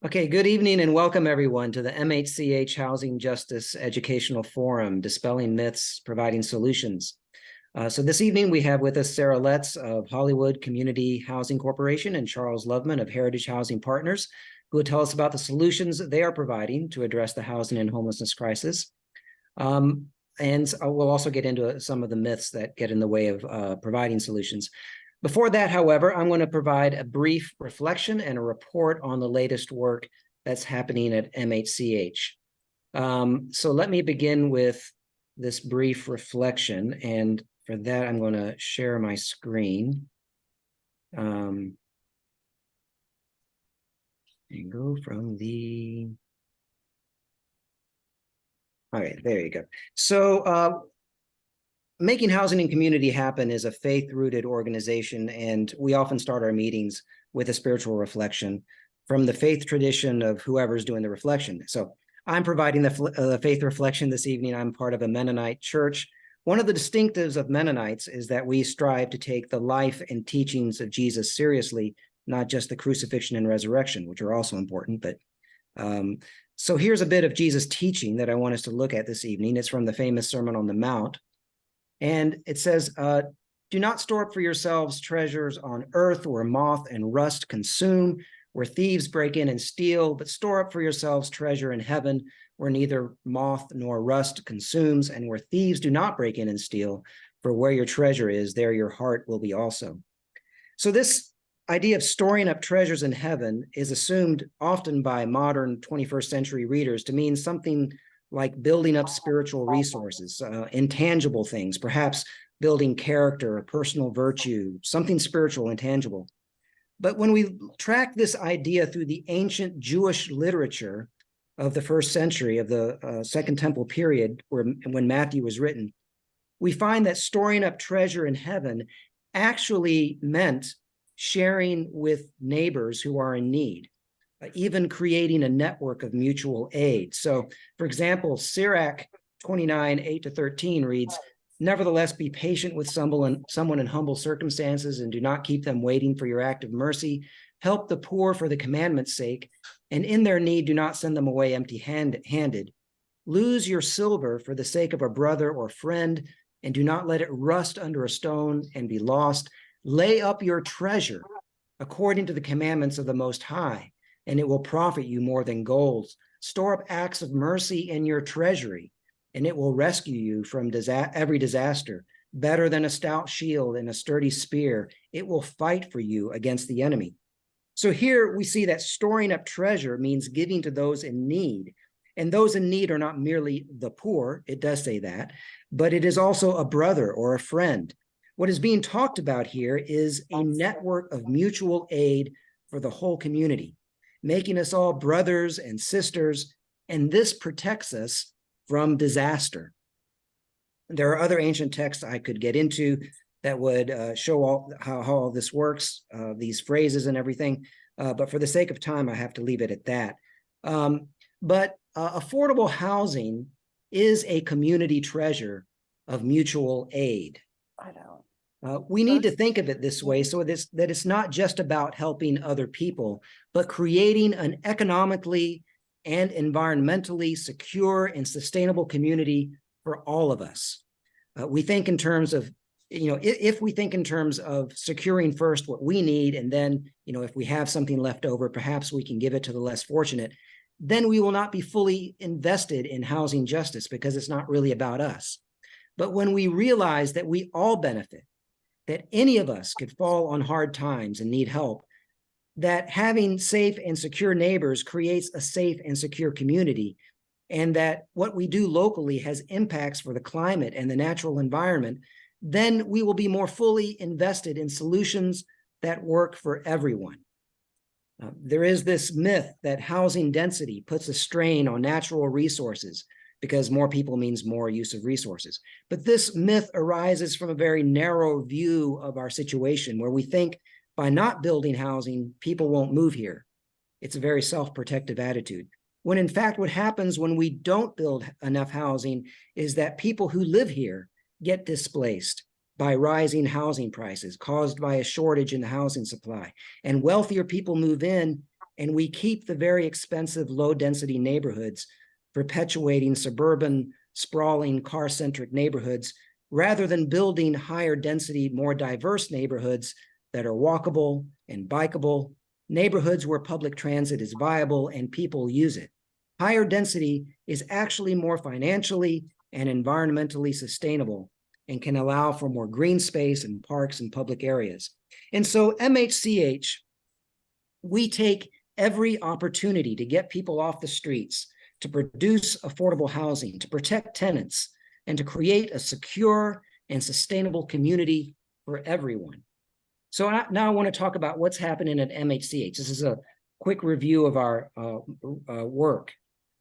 Okay, good evening and welcome everyone to the MHCH Housing Justice Educational Forum, Dispelling Myths, Providing Solutions. So this evening we have with us Sarah Letts of Hollywood Community Housing Corporation and Charles Loveman of Heritage Housing Partners, who will tell us about the solutions that they are providing to address the housing and homelessness crisis. And we'll also get into some of the myths that get in the way of providing solutions. Before that, however, I'm going to provide a brief reflection and a report on the latest work that's happening at MHCH. So let me begin with this brief reflection, and for that, I'm going to share my screen. And go from the... All right, there you go. So Making Housing and Community Happen is a faith-rooted organization, and we often start our meetings with a spiritual reflection from the faith tradition of whoever's doing the reflection. So I'm providing the faith reflection this evening. I'm part of a Mennonite church. One of the distinctives of Mennonites is that we strive to take the life and teachings of Jesus seriously, not just the crucifixion and resurrection, which are also important. But so here's a bit of Jesus' teaching that I want us to look at this evening. It's from the famous Sermon on the Mount. And it says, do not store up for yourselves treasures on earth where moth and rust consume, where thieves break in and steal, but store up for yourselves treasure in heaven where neither moth nor rust consumes, and where thieves do not break in and steal, for where your treasure is, there your heart will be also. So this idea of storing up treasures in heaven is assumed often by modern 21st century readers to mean something like building up spiritual resources, intangible things, perhaps building character, personal virtue, something spiritual, intangible. But when we track this idea through the ancient Jewish literature of the first century, of the Second Temple period, when Matthew was written, we find that storing up treasure in heaven actually meant sharing with neighbors who are in need, even creating a network of mutual aid. So, for example, Sirach 29, 8-13 reads, "Nevertheless, be patient with someone in humble circumstances, and do not keep them waiting for your act of mercy. Help the poor for the commandment's sake, and in their need do not send them away empty-handed. Lose your silver for the sake of a brother or friend, and do not let it rust under a stone and be lost. Lay up your treasure according to the commandments of the Most High, and it will profit you more than gold. Store up acts of mercy in your treasury, and it will rescue you from every disaster. Better than a stout shield and a sturdy spear, it will fight for you against the enemy." So here we see that storing up treasure means giving to those in need. And those in need are not merely the poor, it does say that, but it is also a brother or a friend. What is being talked about here is a network of mutual aid for the whole community, making us all brothers and sisters, and this protects us from disaster. There are other ancient texts I could get into that would show how all this works, these phrases and everything, but for the sake of time, I have to leave it at that. But affordable housing is a community treasure of mutual aid. I know. We need to think of it this way, so that it's not just about helping other people, but creating an economically and environmentally secure and sustainable community for all of us. We think in terms of, if we think in terms of securing first what we need, and then, if we have something left over, perhaps we can give it to the less fortunate, then we will not be fully invested in housing justice because it's not really about us. But when we realize that we all benefit, that any of us could fall on hard times and need help, that having safe and secure neighbors creates a safe and secure community, and that what we do locally has impacts for the climate and the natural environment, then we will be more fully invested in solutions that work for everyone. There is this myth that housing density puts a strain on natural resources, because more people means more use of resources. But this myth arises from a very narrow view of our situation, where we think by not building housing, people won't move here. It's a very self-protective attitude. When in fact, what happens when we don't build enough housing is that people who live here get displaced by rising housing prices caused by a shortage in the housing supply. And wealthier people move in, and we keep the very expensive, low-density neighborhoods, perpetuating suburban, sprawling, car-centric neighborhoods, rather than building higher density, more diverse neighborhoods that are walkable and bikeable, neighborhoods where public transit is viable and people use it. Higher density is actually more financially and environmentally sustainable and can allow for more green space and parks and public areas. And so MHCH, we take every opportunity to get people off the streets, to produce affordable housing, to protect tenants, and to create a secure and sustainable community for everyone. So now I want to talk about what's happening at MHCH. This is a quick review of our work,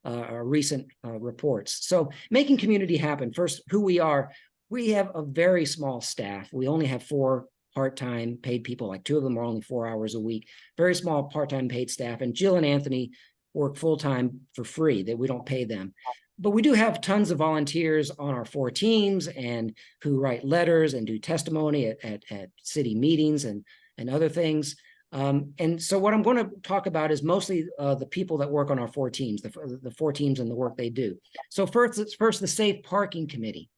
our recent reports. So making community happen. First, who we are. We have a very small staff. We only have 4 part-time paid people, like 2 of them are only 4 hours a week, very small part-time paid staff. And Jill and Anthony work full-time for free, that we don't pay them. But we do have tons of volunteers on our 4 teams and who write letters and do testimony at city meetings and other things. And so what I'm going to talk about is mostly the people that work on our 4 teams, the 4 teams and the work they do. So first, the Safe Parking Committee.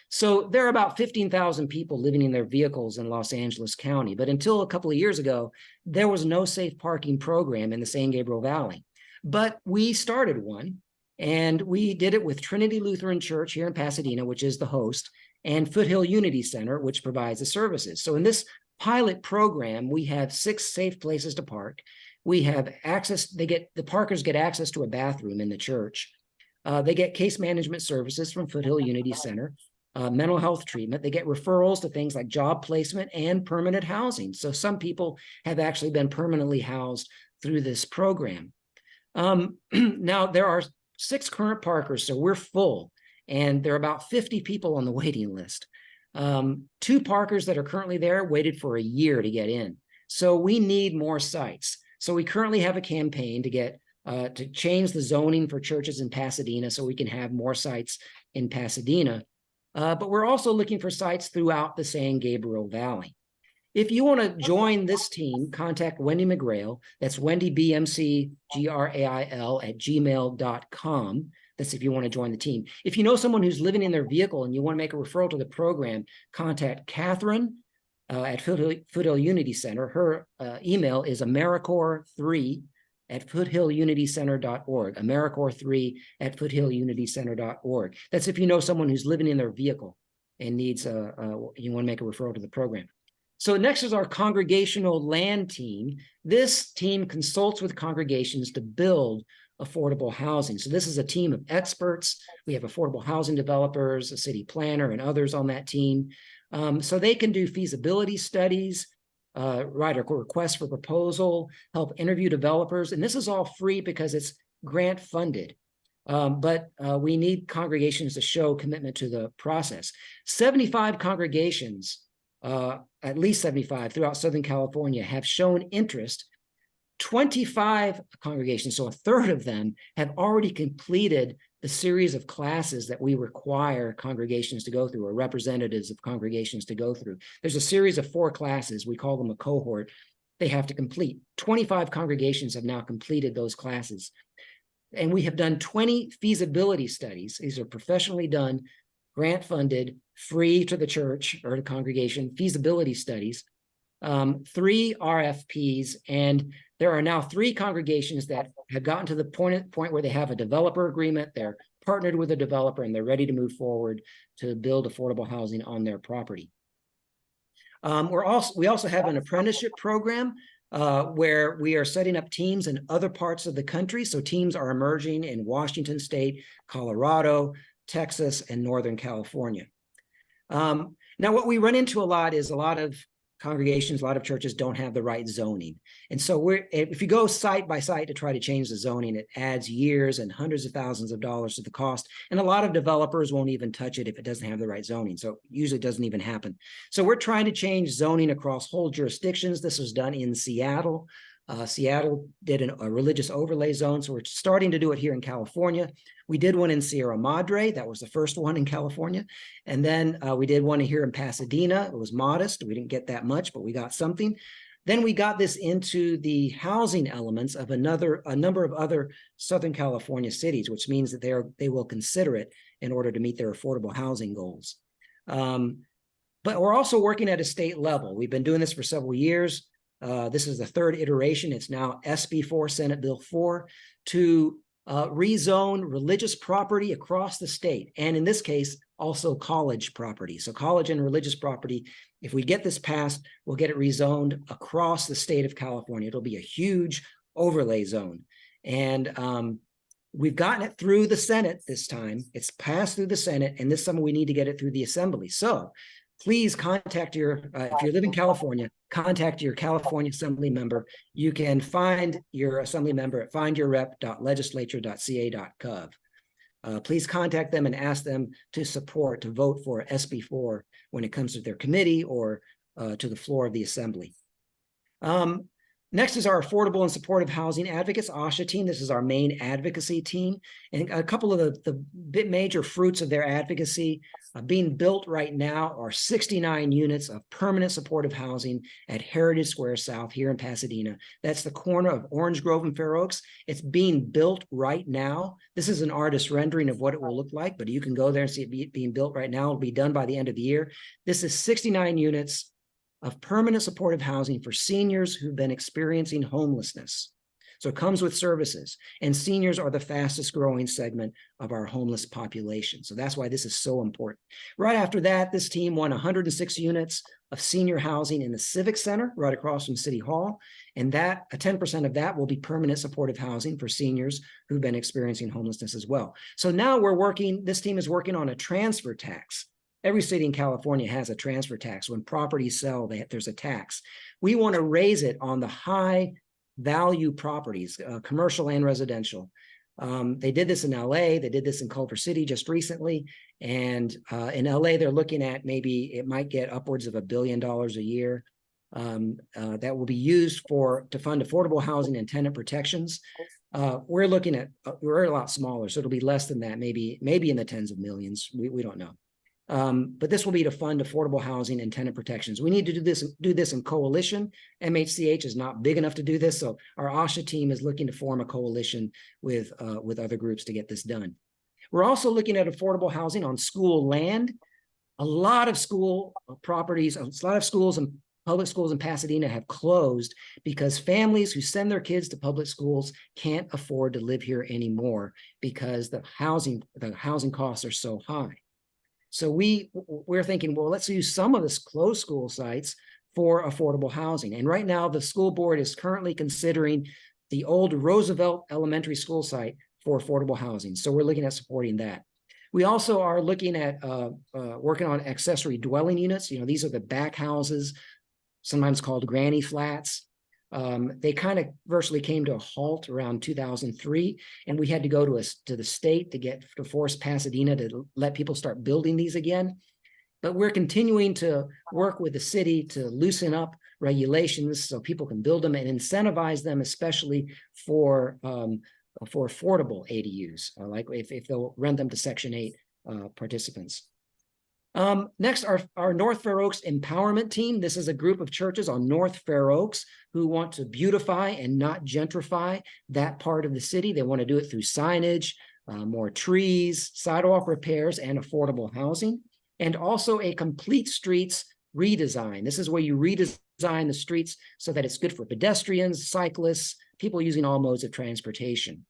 So there are about 15,000 people living in their vehicles in Los Angeles County. But until a couple of years ago, there was no safe parking program in the San Gabriel Valley. But we started one, and we did it with Trinity Lutheran Church here in Pasadena, which is the host, and Foothill Unity Center, which provides the services. So in this pilot program, we have 6 safe places to park. We have access, the parkers get access to a bathroom in the church. They get case management services from Foothill Unity Center, mental health treatment. They get referrals to things like job placement and permanent housing. So some people have actually been permanently housed through this program. Now, there are 6 current parkers, so we're full, and there are about 50 people on the waiting list. 2 parkers that are currently there waited for a year to get in. So we need more sites. So we currently have a campaign to get to change the zoning for churches in Pasadena so we can have more sites in Pasadena. But we're also looking for sites throughout the San Gabriel Valley. If you want to join this team, contact Wendy McGrail. That's Wendy, BMCGRAIL @gmail.com. That's if you want to join the team. If you know someone who's living in their vehicle and you want to make a referral to the program, contact Catherine at Foothill Unity Center. Her email is AmeriCorps3@FoothillUnityCenter.org, AmeriCorps3 at FoothillUnityCenter.org. That's if you know someone who's living in their vehicle and needs you want to make a referral to the program. So next is our congregational land team. This team consults with congregations to build affordable housing. So this is a team of experts. We have affordable housing developers, a city planner, and others on that team. So they can do feasibility studies, write a request for proposal, help interview developers. And this is all free because it's grant funded. But we need congregations to show commitment to the process. 75 congregations, at least 75 throughout Southern California, have shown interest. 25 congregations, so a third of them, have already completed the series of classes that we require congregations to go through, or representatives of congregations to go through. There's a series of 4 classes, we call them a cohort, they have to complete. 25 congregations have now completed those classes. And we have done 20 feasibility studies. These are professionally done, grant funded, free to the church or the congregation, feasibility studies, 3 RFPs, and there are now 3 congregations that have gotten to the point where they have a developer agreement, they're partnered with a developer, and they're ready to move forward to build affordable housing on their property. We also have an apprenticeship program where we are setting up teams in other parts of the country. So teams are emerging in Washington State, Colorado, Texas, and Northern California. Now, what we run into a lot is a lot of congregations, a lot of churches don't have the right zoning. And so if you go site by site to try to change the zoning, it adds years and hundreds of thousands of dollars to the cost. And a lot of developers won't even touch it if it doesn't have the right zoning. So usually it doesn't even happen. So we're trying to change zoning across whole jurisdictions. This was done in Seattle. Seattle did a religious overlay zone, so we're starting to do it here in California. We did one in Sierra Madre. That was the first one in California. And then we did one here in Pasadena. It was modest. We didn't get that much, but we got something. Then we got this into the housing elements of a number of other Southern California cities, which means that they will consider it in order to meet their affordable housing goals. But we're also working at a state level. We've been doing this for several years. This is the third iteration. It's now SB 4, Senate Bill 4, to rezone religious property across the state. And in this case, also college property. So college and religious property, if we get this passed, we'll get it rezoned across the state of California. It'll be a huge overlay zone. And we've gotten it through the Senate this time. It's passed through the Senate, and this summer we need to get it through the Assembly. So please contact if you live in California, contact your California Assembly member. You can find your Assembly member at findyourrep.legislature.ca.gov. Please contact them and ask them to vote for SB 4 when it comes to their committee or to the floor of the Assembly. Next is our Affordable and Supportive Housing Advocates, ASHA team. This is our main advocacy team. And a couple of the major fruits of their advocacy being built right now are 69 units of permanent supportive housing at Heritage Square South here in Pasadena. That's the corner of Orange Grove and Fair Oaks. It's being built right now. This is an artist rendering of what it will look like, but you can go there and see it being built right now. It'll be done by the end of the year. This is 69 units of permanent supportive housing for seniors who've been experiencing homelessness. So it comes with services, and seniors are the fastest growing segment of our homeless population. So that's why this is so important. Right after that, this team won 106 units of senior housing in the Civic Center right across from City Hall. And that 10% of that will be permanent supportive housing for seniors who've been experiencing homelessness as well. So now this team is working on a transfer tax. Every city in California has a transfer tax. When properties sell, there's a tax. We want to raise it on the high value properties, commercial and residential. They did this in LA. They did this in Culver City just recently. And in LA, they're looking at maybe it might get upwards of $1 billion a year that will be used to fund affordable housing and tenant protections. We're a lot smaller, so it'll be less than that, maybe in the tens of millions. We don't know. But this will be to fund affordable housing and tenant protections. We need to do this in coalition. MHCH is not big enough to do this, so our ASHA team is looking to form a coalition with other groups to get this done. We're also looking at affordable housing on school land. A lot of school properties, a lot of schools and public schools in Pasadena have closed because families who send their kids to public schools can't afford to live here anymore because the housing costs are so high. So we're thinking, well, let's use some of this closed school sites for affordable housing. And right now, the school board is currently considering the old Roosevelt Elementary School site for affordable housing. So we're looking at supporting that. We also are looking at working on accessory dwelling units. These are the back houses, sometimes called granny flats. They kind of virtually came to a halt around 2003, and we had to go to the state to force Pasadena to let people start building these again. But we're continuing to work with the city to loosen up regulations so people can build them and incentivize them, especially for affordable ADUs, like if they'll rent them to Section 8 participants. Next, our North Fair Oaks Empowerment Team. This is a group of churches on North Fair Oaks who want to beautify and not gentrify that part of the city. They want to do it through signage, more trees, sidewalk repairs, and affordable housing, and also a complete streets redesign. This is where you redesign the streets so that it's good for pedestrians, cyclists, people using all modes of transportation.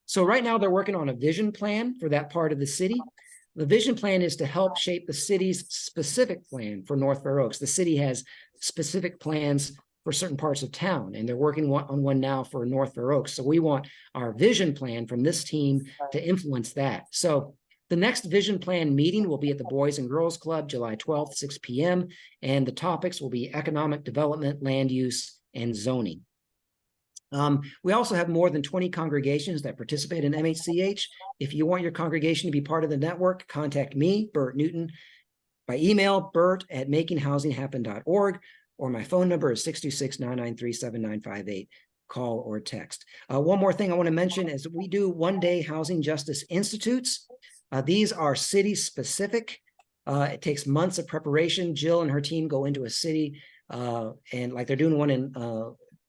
So right now they're working on a vision plan for that part of the city. The vision plan is to help shape the city's specific plan for North Fair Oaks. The city has specific plans for certain parts of town, and they're working on one now for North Fair Oaks. So we want our vision plan from this team to influence that. So the next vision plan meeting will be at the Boys and Girls Club, July 12th, 6 p.m. And the topics will be economic development, land use, and zoning. We also have more than 20 congregations that participate in MHCH. If you want your congregation to be part of the network, contact me, Bert Newton, by email, bert@makinghousinghappen.org, or my phone number is 626-993-7958. Call or text. One more thing I want to mention is we do one-day Housing Justice Institutes. These are city-specific. It takes months of preparation. Jill and her team go into a city And like they're doing one in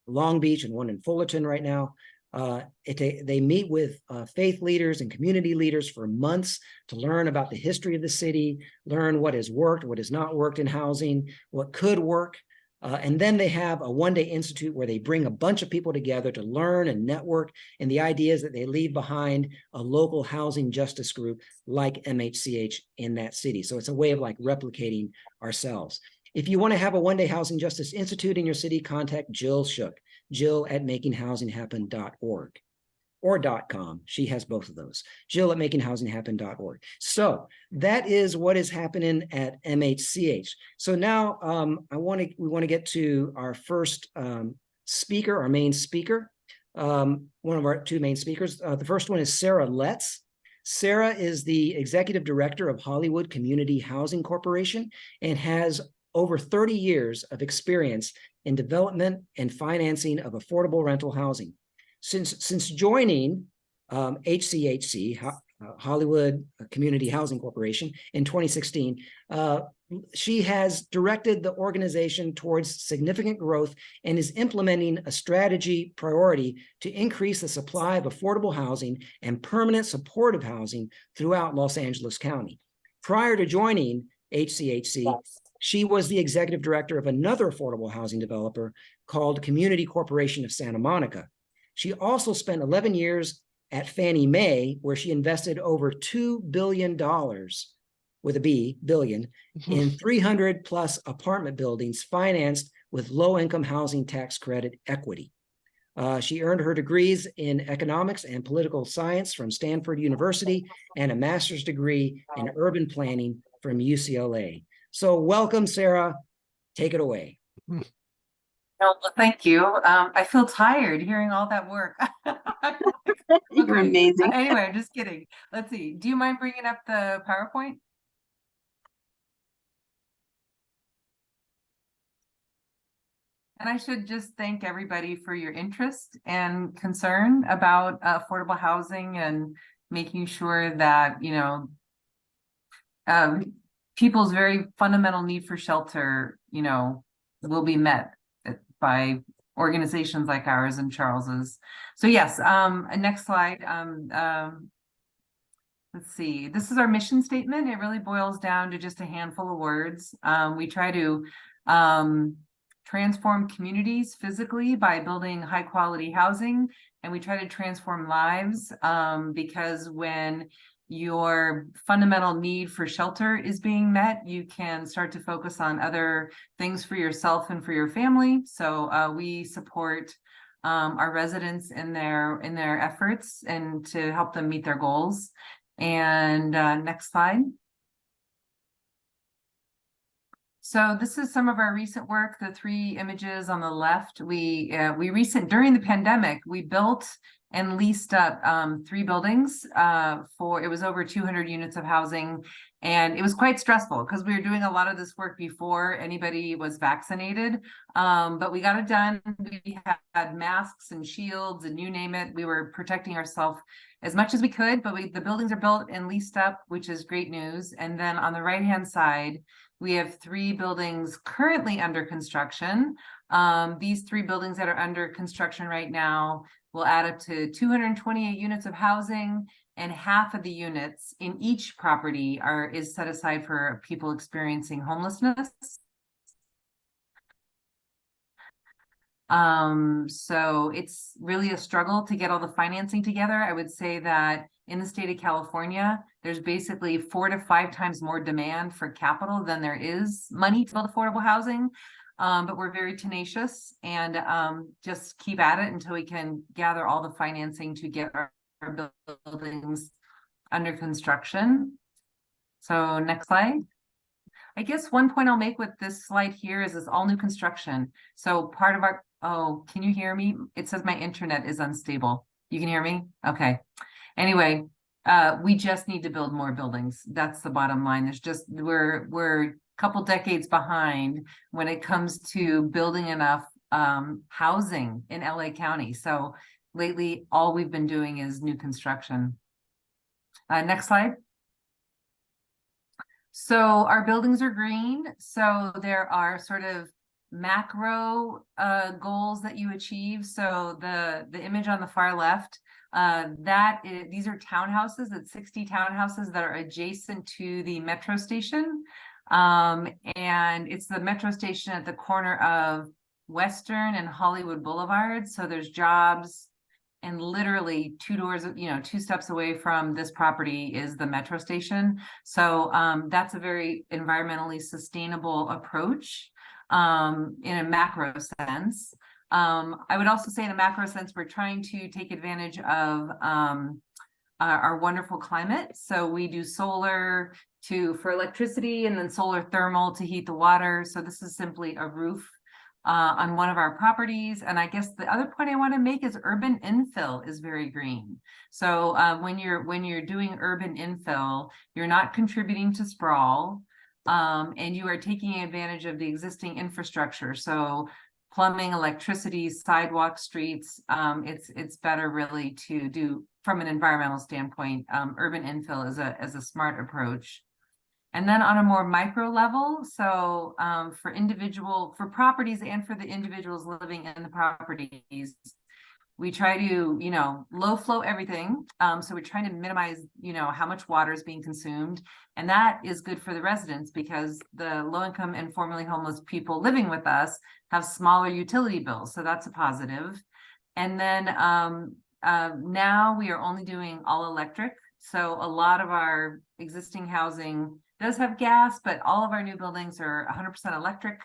Long Beach and one in Fullerton right now. They meet with faith leaders and community leaders for months to learn about the history of the city, learn what has worked, what has not worked in housing, what could work. And then they have a one-day institute where they bring a bunch of people together to learn and network. And the idea is that they leave behind a local housing justice group like MHCH in that city. So it's a way of like replicating ourselves. If you want to have a one-day housing justice institute in your city, contact Jill Shook, Jill@makinghousinghappen.org or .com. She has both of those. Jill@makinghousinghappen.org. So that is what is happening at MHCH. So now we want to get to our first speaker, our main speaker. One of our two main speakers. The first one is Sarah Letts. Sarah is the executive director of Hollywood Community Housing Corporation and has over 30 years of experience in development and financing of affordable rental housing. Since joining HCHC, Hollywood Community Housing Corporation, in 2016, she has directed the organization towards significant growth and is implementing a strategy priority to increase the supply of affordable housing and permanent supportive housing throughout Los Angeles County. Prior to joining HCHC, she was the executive director of another affordable housing developer called Community Corporation of Santa Monica. She also spent 11 years at Fannie Mae, where she invested over $2 billion, with a B, billion, in 300 plus apartment buildings financed with low-income housing tax credit equity. She earned her degrees in economics and political science from Stanford University and a master's degree in urban planning from UCLA. So welcome, Sarah. Take it away. Well, thank you. I feel tired hearing all that work. You're amazing. Anyway, I'm just kidding. Let's see. Do you mind bringing up the PowerPoint? And I should just thank everybody for your interest and concern about affordable housing and making sure that, you know, people's very fundamental need for shelter, you know, will be met by organizations like ours and Charles's. So yes, next slide. Let's see, this is our mission statement. It really boils down to just a handful of words. We try to transform communities physically by building high quality housing, and we try to transform lives because when your fundamental need for shelter is being met, you can start to focus on other things for yourself and for your family. So we support our residents in their efforts and to help them meet their goals. And next slide. So this is some of our recent work. The three images on the left, during the pandemic, we built and leased up 3 buildings it was over 200 units of housing. And it was quite stressful because we were doing a lot of this work before anybody was vaccinated. But we got it done. We had masks and shields and you name it. We were protecting ourselves as much as we could, but the buildings are built and leased up, which is great news. And then on the right-hand side, we have 3 buildings currently under construction. These 3 buildings that are under construction right now will add up to 228 units of housing, and half of the units in each property is set aside for people experiencing homelessness. So it's really a struggle to get all the financing together. I would say that in the state of California, there's basically 4 to 5 times more demand for capital than there is money to build affordable housing. But we're very tenacious and just keep at it until we can gather all the financing to get our buildings under construction. So next slide. I guess one point I'll make with this slide here is all new construction. So part of oh, can you hear me? It says my internet is unstable. You can hear me? Okay. Anyway, we just need to build more buildings. That's the bottom line. There's just, we're couple decades behind when it comes to building enough housing in LA County. So lately, all we've been doing is new construction. Next slide. So our buildings are green. So there are sort of macro goals that you achieve. So the image on the far left, these are townhouses. It's 60 townhouses that are adjacent to the metro station. And it's the metro station at the corner of Western and Hollywood Boulevard. So there's jobs, and literally 2 steps away from this property is the metro station. So that's a very environmentally sustainable approach in a macro sense. I would also say in a macro sense, we're trying to take advantage of our wonderful climate. So we do solar for electricity, and then solar thermal to heat the water. So this is simply a roof on one of our properties. And I guess the other point I want to make is urban infill is very green. So when you're doing urban infill, you're not contributing to sprawl, and you are taking advantage of the existing infrastructure. So plumbing, electricity, sidewalk, streets, it's better really to do from an environmental standpoint. Urban infill is a smart approach. And then on a more micro level, so for properties and for the individuals living in the properties, we try to, low flow everything. So we're trying to minimize, how much water is being consumed. And that is good for the residents because the low income and formerly homeless people living with us have smaller utility bills. So that's a positive. And then now we are only doing all electric. So a lot of our existing housing does have gas, but all of our new buildings are 100% electric.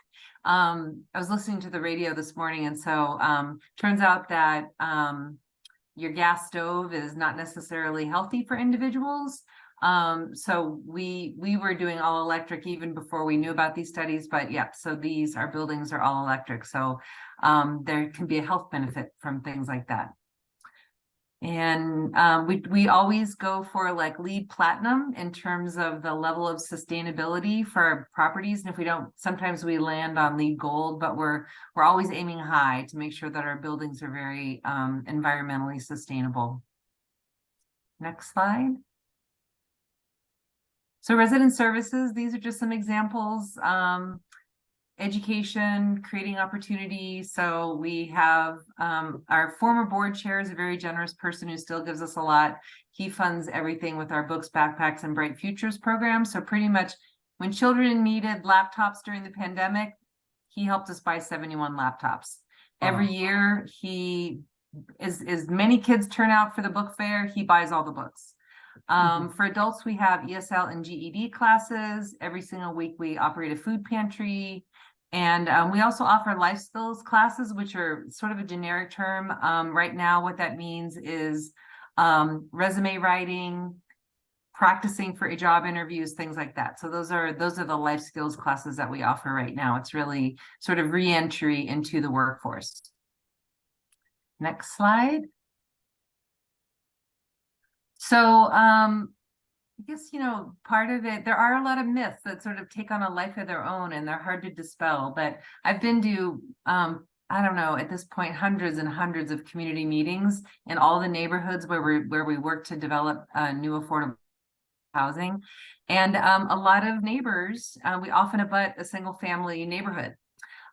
I was listening to the radio this morning, and so turns out that your gas stove is not necessarily healthy for individuals. So we were doing all electric even before we knew about these studies, but yeah, so our buildings are all electric. So there can be a health benefit from things like that. And we always go for like LEED Platinum in terms of the level of sustainability for our properties. And if we don't, sometimes we land on LEED Gold, but we're always aiming high to make sure that our buildings are very environmentally sustainable. Next slide. So resident services, these are just some examples. Education, creating opportunity. So we have our former board chair is a very generous person who still gives us a lot. He funds everything with our books, backpacks, and Bright Futures program. So pretty much when children needed laptops during the pandemic, he helped us buy 71 laptops. Every year, as many kids turn out for the book fair, he buys all the books. For adults, we have ESL and GED classes. Every single week, we operate a food pantry. And we also offer life skills classes, which are sort of a generic term. Right now, what that means is resume writing, practicing for job interviews, things like that. So those are the life skills classes that we offer right now. It's really sort of re-entry into the workforce. Next slide. So I guess, part of it, there are a lot of myths that sort of take on a life of their own and they're hard to dispel. But I've been to, I don't know, at this point, hundreds and hundreds of community meetings in all the neighborhoods where we work to develop new affordable housing. And a lot of neighbors, we often abut a single family neighborhood.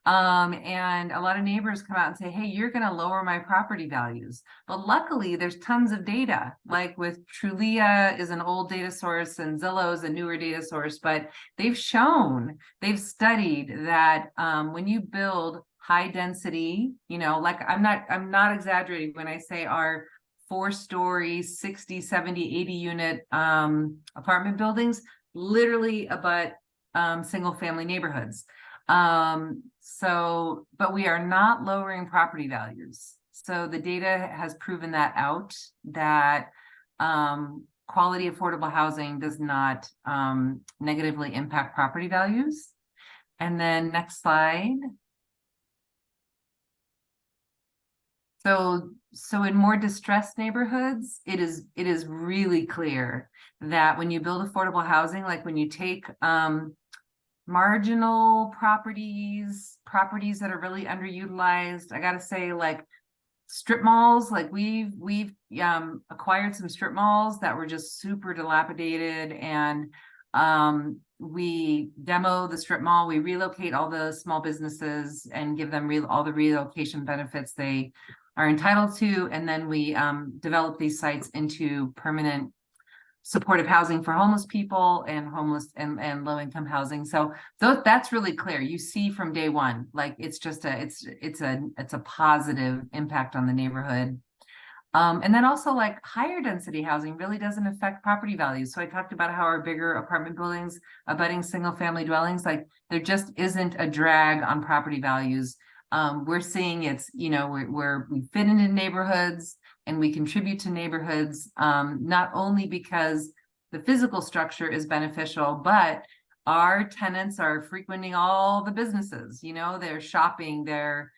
And a lot of neighbors come out and say, hey, you're going to lower my property values. But luckily, there's tons of data, like with Trulia is an old data source and Zillow is a newer data source, but they've studied that when you build high density, like I'm not exaggerating when I say our 4-story, 60, 70, 80 unit apartment buildings literally abut single family neighborhoods. But we are not lowering property values. So the data has proven that out, that quality affordable housing does not negatively impact property values. And then next slide. So in more distressed neighborhoods, it is really clear that when you build affordable housing, like when you take marginal properties that are really underutilized. I gotta say, like strip malls, like we've acquired some strip malls that were just super dilapidated, and We demo the strip mall, we relocate all the small businesses and give them all the relocation benefits they are entitled to. And then we develop these sites into permanent supportive housing for homeless people and and low-income housing. So that's really clear. You see from day one, like it's just it's a positive impact on the neighborhood. And then also like higher density housing really doesn't affect property values. So I talked about how our bigger apartment buildings abutting single family dwellings, like there just isn't a drag on property values. We're seeing it's, you know, we fit into neighborhoods and we contribute to neighborhoods, not only because the physical structure is beneficial, but our tenants are frequenting all the businesses, you know, they're shopping, they're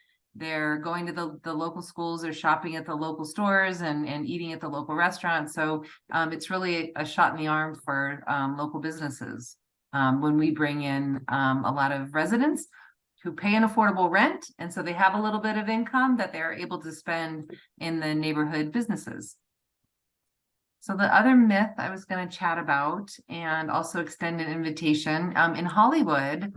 going to the local schools, they're shopping at the local stores and eating at the local restaurants. So it's really a shot in the arm for local businesses when we bring in a lot of residents who pay an affordable rent. And so they have a little bit of income that they're able to spend in the neighborhood businesses. So the other myth I was going to chat about and also extend an invitation in Hollywood,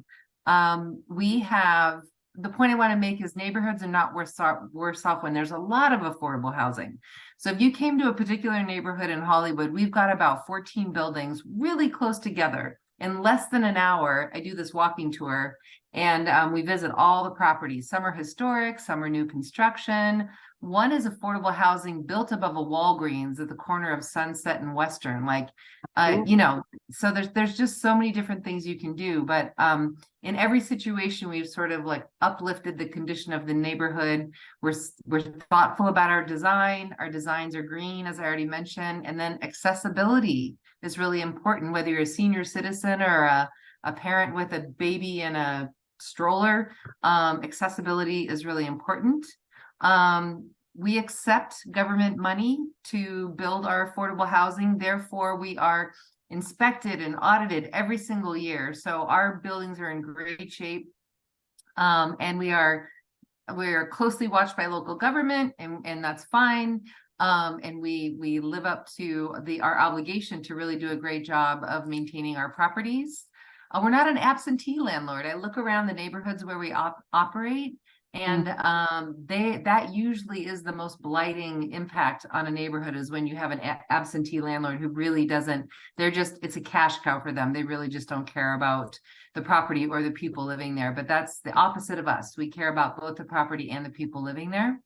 we have, the point I want to make is neighborhoods are not worse off when there's a lot of affordable housing. So if you came to a particular neighborhood in Hollywood, we've got about 14 buildings really close together. In less than an hour, I do this walking tour and we visit all the properties. Some are historic, some are new construction. One is affordable housing built above a Walgreens at the corner of Sunset and Western. Like, you know, so there's just so many different things you can do. But in every situation, we've sort of like uplifted the condition of the neighborhood. We're thoughtful about our design. Our designs are green, as I already mentioned. And then accessibility is really important, whether you're a senior citizen or a parent with a baby in a stroller. Accessibility is really important. We accept government money to build our affordable housing. Therefore, we are inspected and audited every single year. So our buildings are in great shape. And we are closely watched by local government, and that's fine. And we live up to our obligation to really do a great job of maintaining our properties. We're not an absentee landlord. I look around the neighborhoods where we operate, and that usually is the most blighting impact on a neighborhood, is when you have an absentee landlord who really doesn't, it's a cash cow for them. They really just don't care about the property or the people living there. But that's the opposite of us. We care about both the property and the people living there.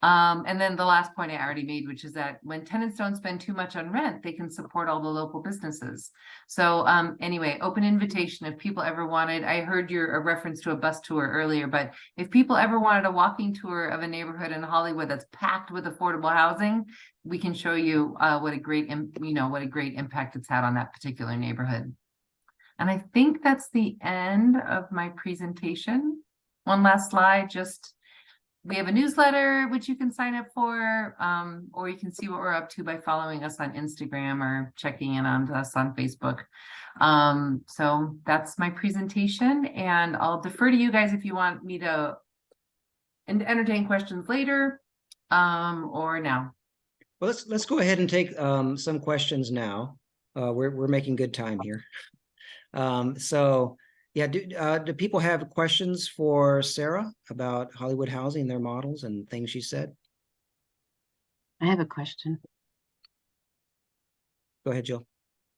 And then the last point I already made, which is that when tenants don't spend too much on rent, they can support all the local businesses. So anyway, open invitation. If people ever wanted, I heard a reference to a bus tour earlier, but if people ever wanted a walking tour of a neighborhood in Hollywood that's packed with affordable housing, we can show you what a great impact it's had on that particular neighborhood. And I think that's the end of my presentation. One last slide, we have a newsletter which you can sign up for, or you can see what we're up to by following us on Instagram or checking in on us on Facebook. So that's my presentation, and I'll defer to you guys if you want me to entertain questions later or now. Well, let's go ahead and take some questions now. We're making good time here. So yeah, do people have questions for Sarah about Hollywood housing, their models and things she said? I have a question. Go ahead, Jill.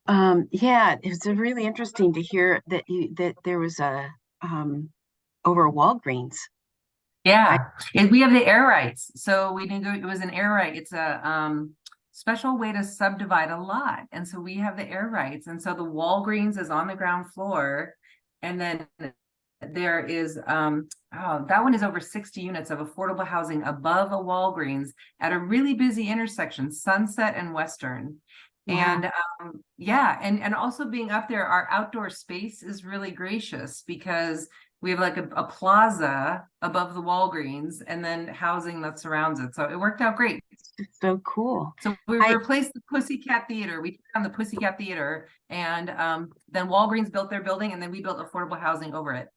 Yeah, it's really interesting to hear that there was a over Walgreens. Yeah, we have the air rights. So it was an air right. It's a special way to subdivide a lot. And so we have the air rights. And so the Walgreens is on the ground floor. And then there is, that one is over 60 units of affordable housing above a Walgreens at a really busy intersection, Sunset and Western. Wow. And yeah, and also being up there, our outdoor space is really gracious because we have like a plaza above the Walgreens and then housing that surrounds it. So it worked out great. It's so cool. So we replaced the Pussycat Theater. We took down the Pussycat Theater, and then Walgreens built their building, and then we built affordable housing over it.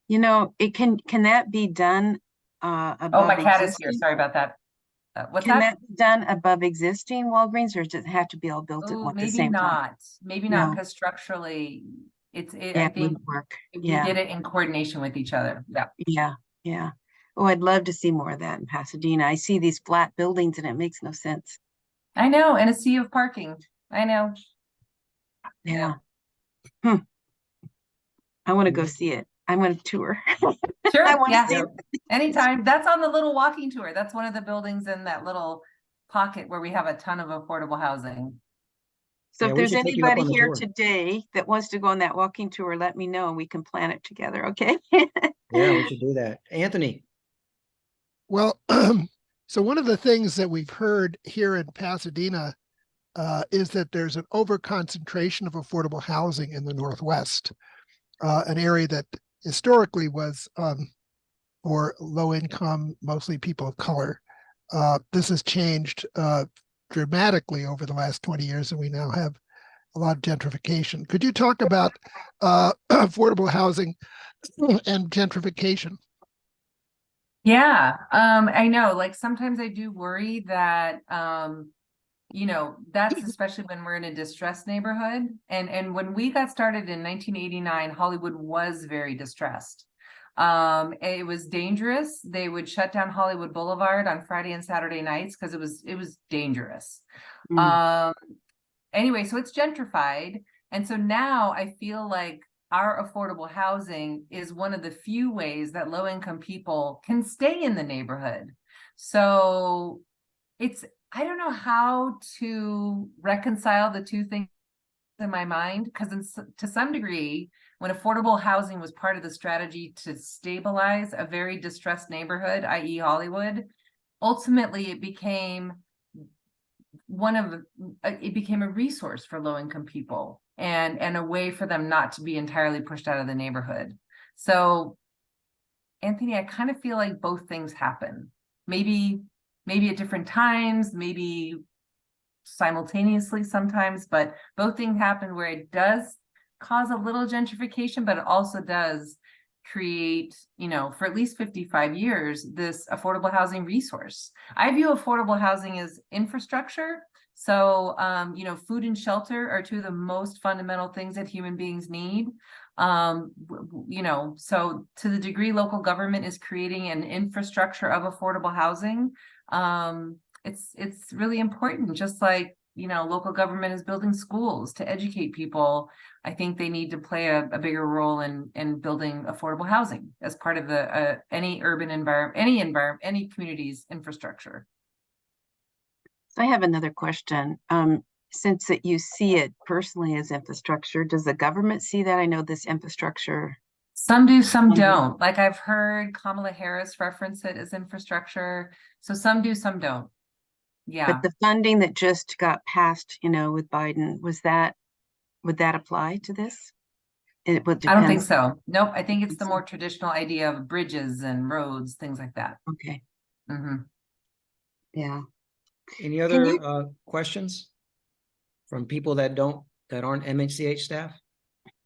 You know, can that be done? Oh, my cat is here. Sorry about that. What's Can that? that be done above existing Walgreens, or does it have to be all built at Oh, the maybe same time? not. Maybe not, No, because structurally, yeah, I it think wouldn't work. if we Yeah, did it in coordination with each other. Yeah. yeah, yeah. Oh, I'd love to see more of that in Pasadena. I see these flat buildings and it makes no sense. I know, and a sea of parking. I know. Yeah. Hmm. I want to go Mhm. see it. I'm going to tour. Sure, I want to yeah. see Yep. it. Anytime. That's on the little walking tour. That's one of the buildings in that little pocket where we have a ton of affordable housing. So Yeah, if we there's should take you up anybody on the here tour. today that wants to go on that walking tour, let me know and we can plan it together, okay? Yeah, we should do that. Anthony. Well, so one of the things that we've heard here in Pasadena is that there's an overconcentration of affordable housing in the Northwest, an area that historically was for low income, mostly people of color. This has changed dramatically over the last 20 years, and we now have a lot of gentrification. Could you talk about affordable housing and gentrification? Yeah, I know, like sometimes I do worry that that's especially when we're in a distressed neighborhood. And when we got started in 1989, Hollywood was very distressed. It was dangerous. They would shut down Hollywood Boulevard on Friday and Saturday nights because it was dangerous. Mm. Anyway, so it's gentrified. And so now I feel like our affordable housing is one of the few ways that low income people can stay in the neighborhood. So I don't know how to reconcile the two things in my mind, because to some degree, when affordable housing was part of the strategy to stabilize a very distressed neighborhood, i.e. Hollywood, ultimately it became a resource for low income people and a way for them not to be entirely pushed out of the neighborhood. So Anthony, I kind of feel like both things happen. Maybe at different times, maybe simultaneously sometimes, but both things happen where it does cause a little gentrification, but it also does create, for at least 55 years, this affordable housing resource. I view affordable housing as infrastructure. So, food and shelter are two of the most fundamental things that human beings need. So to the degree local government is creating an infrastructure of affordable housing, it's really important. Just like, local government is building schools to educate people. I think they need to play a bigger role in building affordable housing as part of any urban environment, any community's infrastructure. So I have another question. Since that you see it personally as infrastructure, does the government see that? I know this infrastructure. Some do, some funding. don't. Like I've heard Kamala Harris reference it as infrastructure. So some do, some don't. Yeah. But the funding that just got passed, with Biden, would that apply to this? It would I don't think depend. so. Nope. I think it's the So. more traditional idea of bridges and roads, things like that. Okay. Mm-hmm. Yeah. Any Can other you- questions from people that aren't MHCH staff?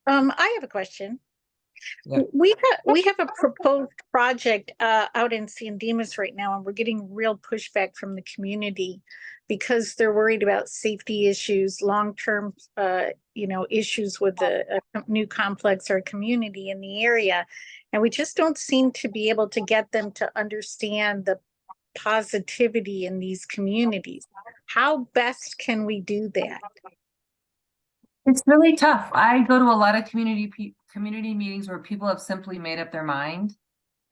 I have a question. Yeah. We have a proposed project out in San Dimas right now, and we're getting real pushback from the community because they're worried about safety issues, long-term, issues with the new complex or community in the area, and we just don't seem to be able to get them to understand the positivity in these communities. How best can we do that? It's really tough. I go to a lot of community meetings where people have simply made up their mind.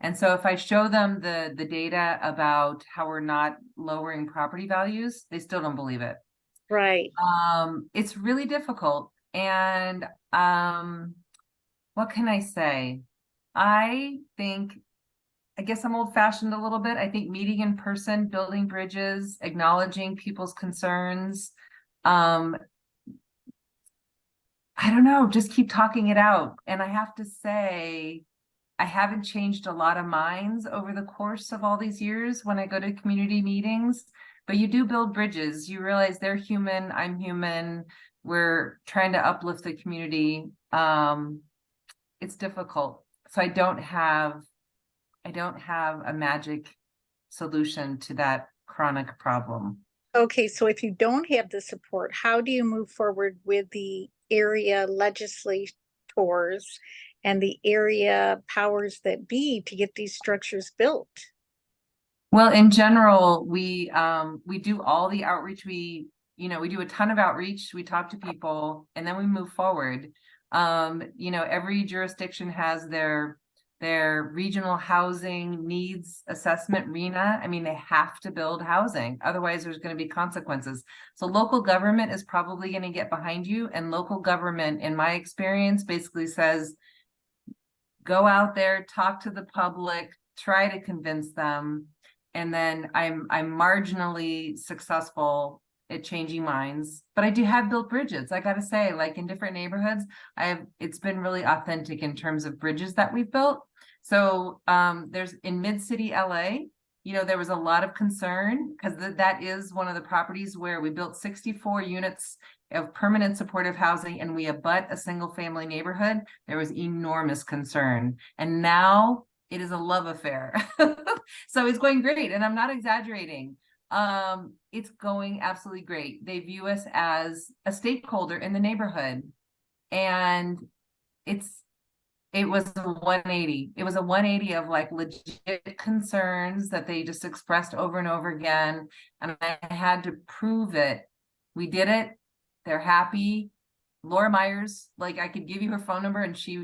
And so if I show them the data about how we're not lowering property values, they still don't believe it. Right. It's really difficult. And what can I say? I guess I'm old-fashioned a little bit. I think meeting in person, building bridges, acknowledging people's concerns, I don't know, just keep talking it out. And I have to say, I haven't changed a lot of minds over the course of all these years when I go to community meetings, but you do build bridges. You realize they're human, I'm human. We're trying to uplift the community. It's difficult. So I don't have a magic solution to that chronic problem. Okay, so if you don't have the support, how do you move forward with the area legislators and the area powers that be to get these structures built? Well, in general, we do all the outreach. We do a ton of outreach. We talk to people and then we move forward. Every jurisdiction has their regional housing needs assessment, RENA. I mean, they have to build housing. Otherwise, there's going to be consequences. So local government is probably going to get behind you. And local government, in my experience, basically says, go out there, talk to the public, try to convince them. And then I'm marginally successful at changing minds, but I do have built bridges. I got to say, like in different neighborhoods, it's been really authentic in terms of bridges that we've built. So there's in mid-city LA, there was a lot of concern because that is one of the properties where we built 64 units of permanent supportive housing and we abut a single family neighborhood. There was enormous concern. And now it is a love affair. So it's going great. And I'm not exaggerating. It's going absolutely great. They view us as a stakeholder in the neighborhood. And it was a 180. It was a 180 of like legit concerns that they just expressed over and over again. And I had to prove it. We did it. They're happy. Laura Myers, like I could give you her phone number and she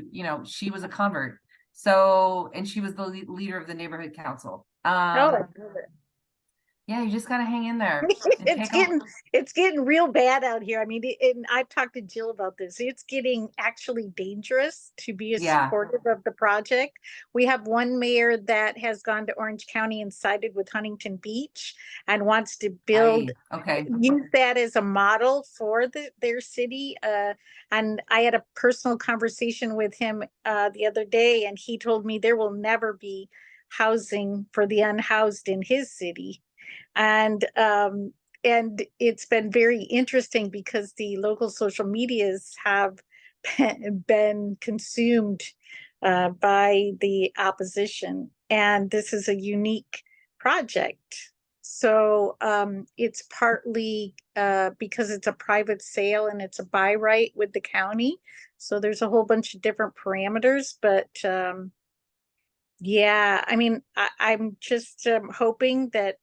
was a convert. So, and she was the leader of the neighborhood council. I love it. Yeah, you just gotta hang in there. It's getting real bad out here. I mean, and I've talked to Jill about this. It's getting actually dangerous to be supportive of the project. We have one mayor that has gone to Orange County and sided with Huntington Beach and wants to build, use that as a model for their city. And I had a personal conversation with him the other day, and he told me there will never be housing for the unhoused in his city. And it's been very interesting because the local social medias have been consumed by the opposition. And this is a unique project. So it's partly because it's a private sale and it's a buy right with the county. So there's a whole bunch of different parameters, but yeah, I mean, I'm just hoping that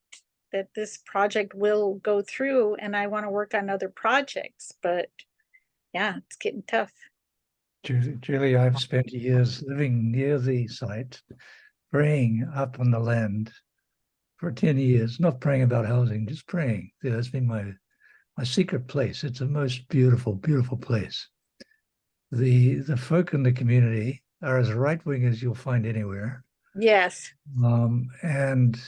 this project will go through, and I want to work on other projects, but yeah, it's getting tough. Julie, I've spent years living near the site, praying up on the land for 10 years, not praying about housing, just praying. That's been my secret place. It's the most beautiful, beautiful place. The folk in the community are as right-wing as you'll find anywhere. Yes. And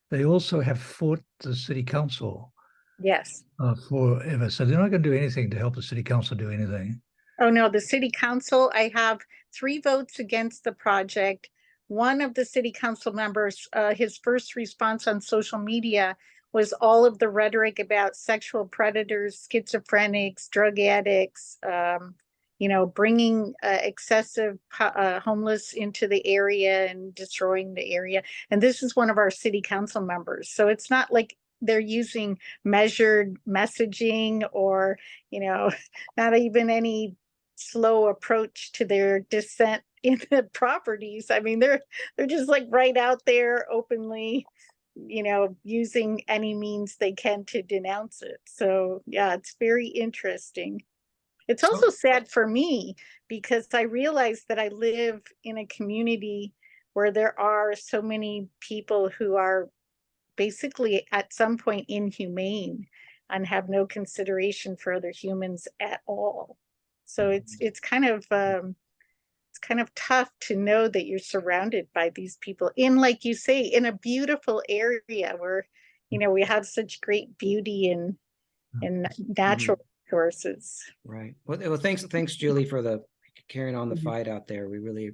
they also have fought the city council. Yes. Forever. So they're not going to do anything to help the city council do anything. Oh, no, the city council, I have 3 votes against the project. One of the city council members, his first response on social media was all of the rhetoric about sexual predators, schizophrenics, drug addicts, bringing excessive homeless into the area and destroying the area. And this is one of our city council members. So it's not like they're using measured messaging or, not even any slow approach to their dissent in the properties. I mean, they're just like right out there openly, using any means they can to denounce it. So yeah, it's very interesting. It's also sad for me because I realize that I live in a community where there are so many people who are basically at some point inhumane and have no consideration for other humans at all. So it's kind of tough to know that you're surrounded by these people in, like you say, in a beautiful area where we have such great beauty and natural resources. Right. Well, thanks, Julie, for carrying on the fight out there. We really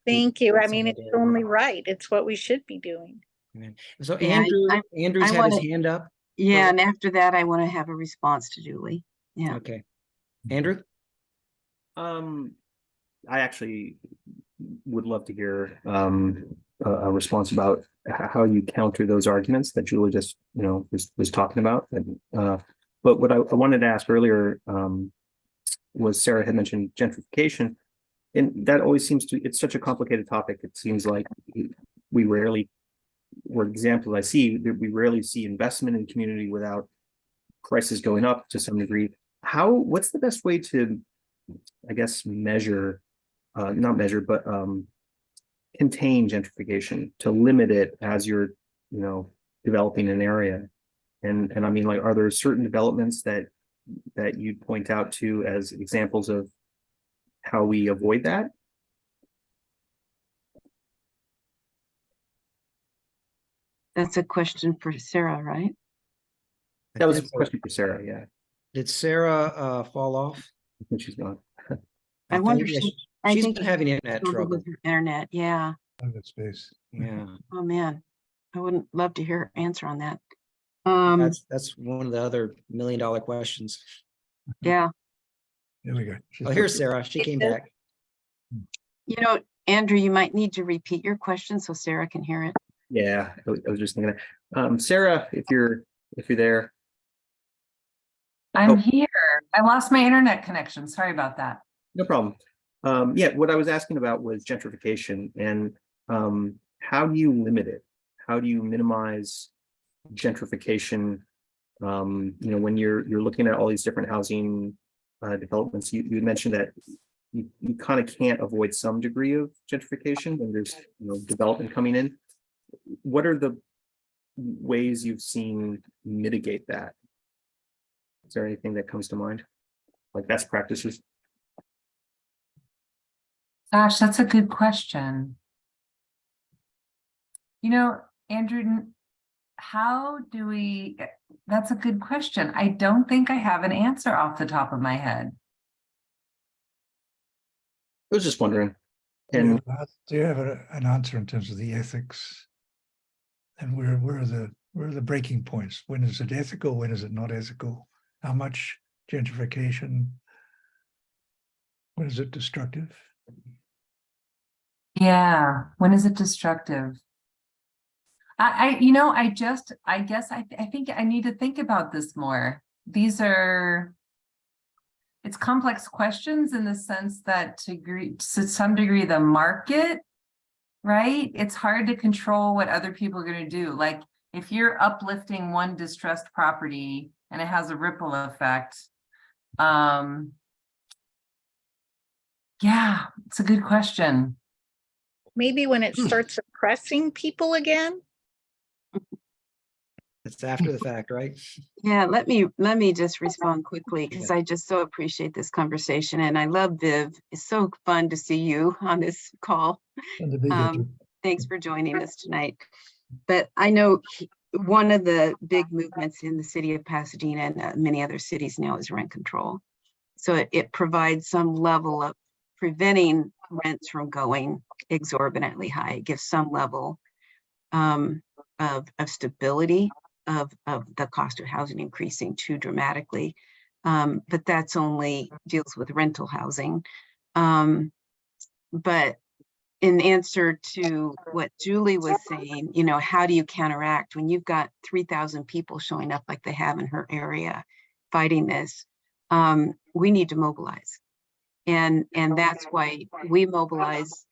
thank you. I mean, it's only right. It's what we should be doing. So Yeah, Andrew's had his hand up. Yeah, and after that, I want to have a response to Julie. Yeah. Okay. Andrew? I actually would love to hear a response about how you counter those arguments that Julie just, was talking about. But what I wanted to ask earlier was Sarah had mentioned gentrification, and that always seems to, it's such a complicated topic. It seems like we rarely, or examples I see, that we rarely see investment in community without prices going up to some degree. What's the best way to, I guess, measure, not measure, but contain gentrification, to limit it as you're, developing an area? And I mean, like, are there certain developments that you'd point out to as examples of how we avoid that? That's a question for Sarah, right? That was a question for Sarah. Yeah, Did Sarah fall off? I think she's gone. I wonder if Yeah, I she's think been having internet struggled trouble. with her internet. Yeah. Private space. Yeah, Oh, man. I wouldn't love to hear her answer on that. that's one of the other $1 million questions. Yeah. There we go. Oh, here's Sarah. She came back. Andrew, you might need to repeat your question so Sarah can hear it. Yeah, I was just thinking that. Sarah, if you're there. I'm Oh. here. I lost my internet connection. Sorry about that. No problem. Yeah, what I was asking about was gentrification, and how do you limit it? How do you minimize gentrification? When you're looking at all these different housing developments, you mentioned that you kind of can't avoid some degree of gentrification when there's development coming in. What are the ways you've seen mitigate that? Is there anything that comes to mind, like best practices? Gosh, that's a good question. Andrew, how do we, that's a good question. I don't think I have an answer off the top of my head. I was just wondering. Do And you have an answer in terms of the ethics? And where are the breaking points? When is it ethical? When is it not ethical? How much gentrification? When is it destructive? Yeah, when is it destructive? I guess I think I need to think about this more. It's complex questions in the sense that to some degree, the market, right? It's hard to control what other people are going to do. Like if you're uplifting one distressed property and it has a ripple effect. Yeah, it's a good question. Maybe when it starts oppressing people again. It's after the fact, right? Yeah, let me just respond quickly because I just so appreciate this conversation, and I love Viv. It's so fun to see you on this call. Thanks for joining us tonight. But I know one of the big movements in the city of Pasadena and many other cities now is rent control. So it provides some level of preventing rents from going exorbitantly high. It gives some level of stability of the cost of housing increasing too dramatically. But that's only deals with rental housing. But in answer to what Julie was saying, how do you counteract when you've got 3,000 people showing up like they have in her area fighting this? We need to mobilize. And that's why we mobilize.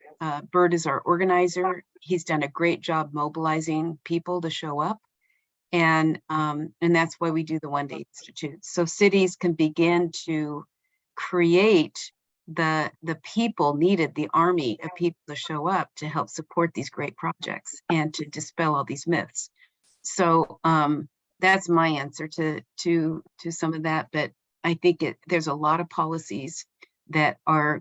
Bert is our organizer. He's done a great job mobilizing people to show up. And that's why we do the one-day institutes. So cities can begin to create the people needed, the army of people to show up to help support these great projects and to dispel all these myths. So that's my answer to some of that. But I think there's a lot of policies that are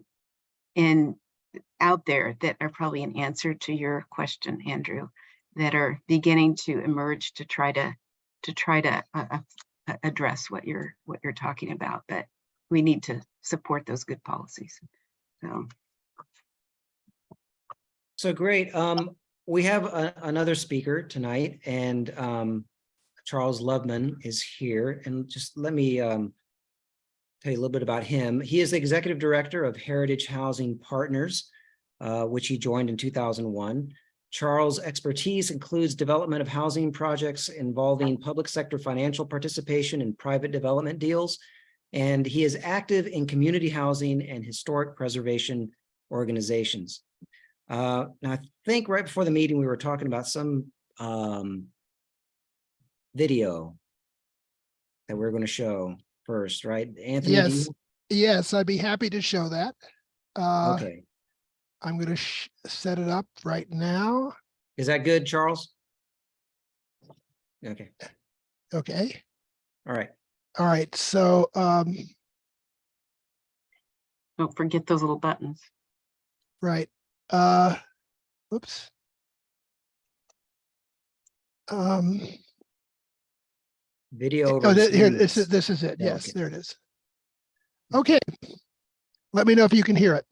out there that are probably an answer to your question, Andrew, that are beginning to emerge to try to address what you're talking about. But we need to support those good policies. So great. We have another speaker tonight, and Charles Lubman is here. And just let me tell you a little bit about him. He is the executive director of Heritage Housing Partners, which he joined in 2001. Charles' expertise includes development of housing projects involving public sector financial participation in private development deals. And he is active in community housing and historic preservation organizations. Now, I think right before the meeting, we were talking about some video that we're going to show first, right? Anthony, do Yes, yes, I'd be happy to show that. okay. I'm going to set it up right now. Is that good, Charles? Okay. Okay. All right. All right. So, Don't forget those little buttons. right. Oops. Video Oh, over here, screen. this is it. Oh, Yes, okay. there it is. Okay. Let me know if you can hear it.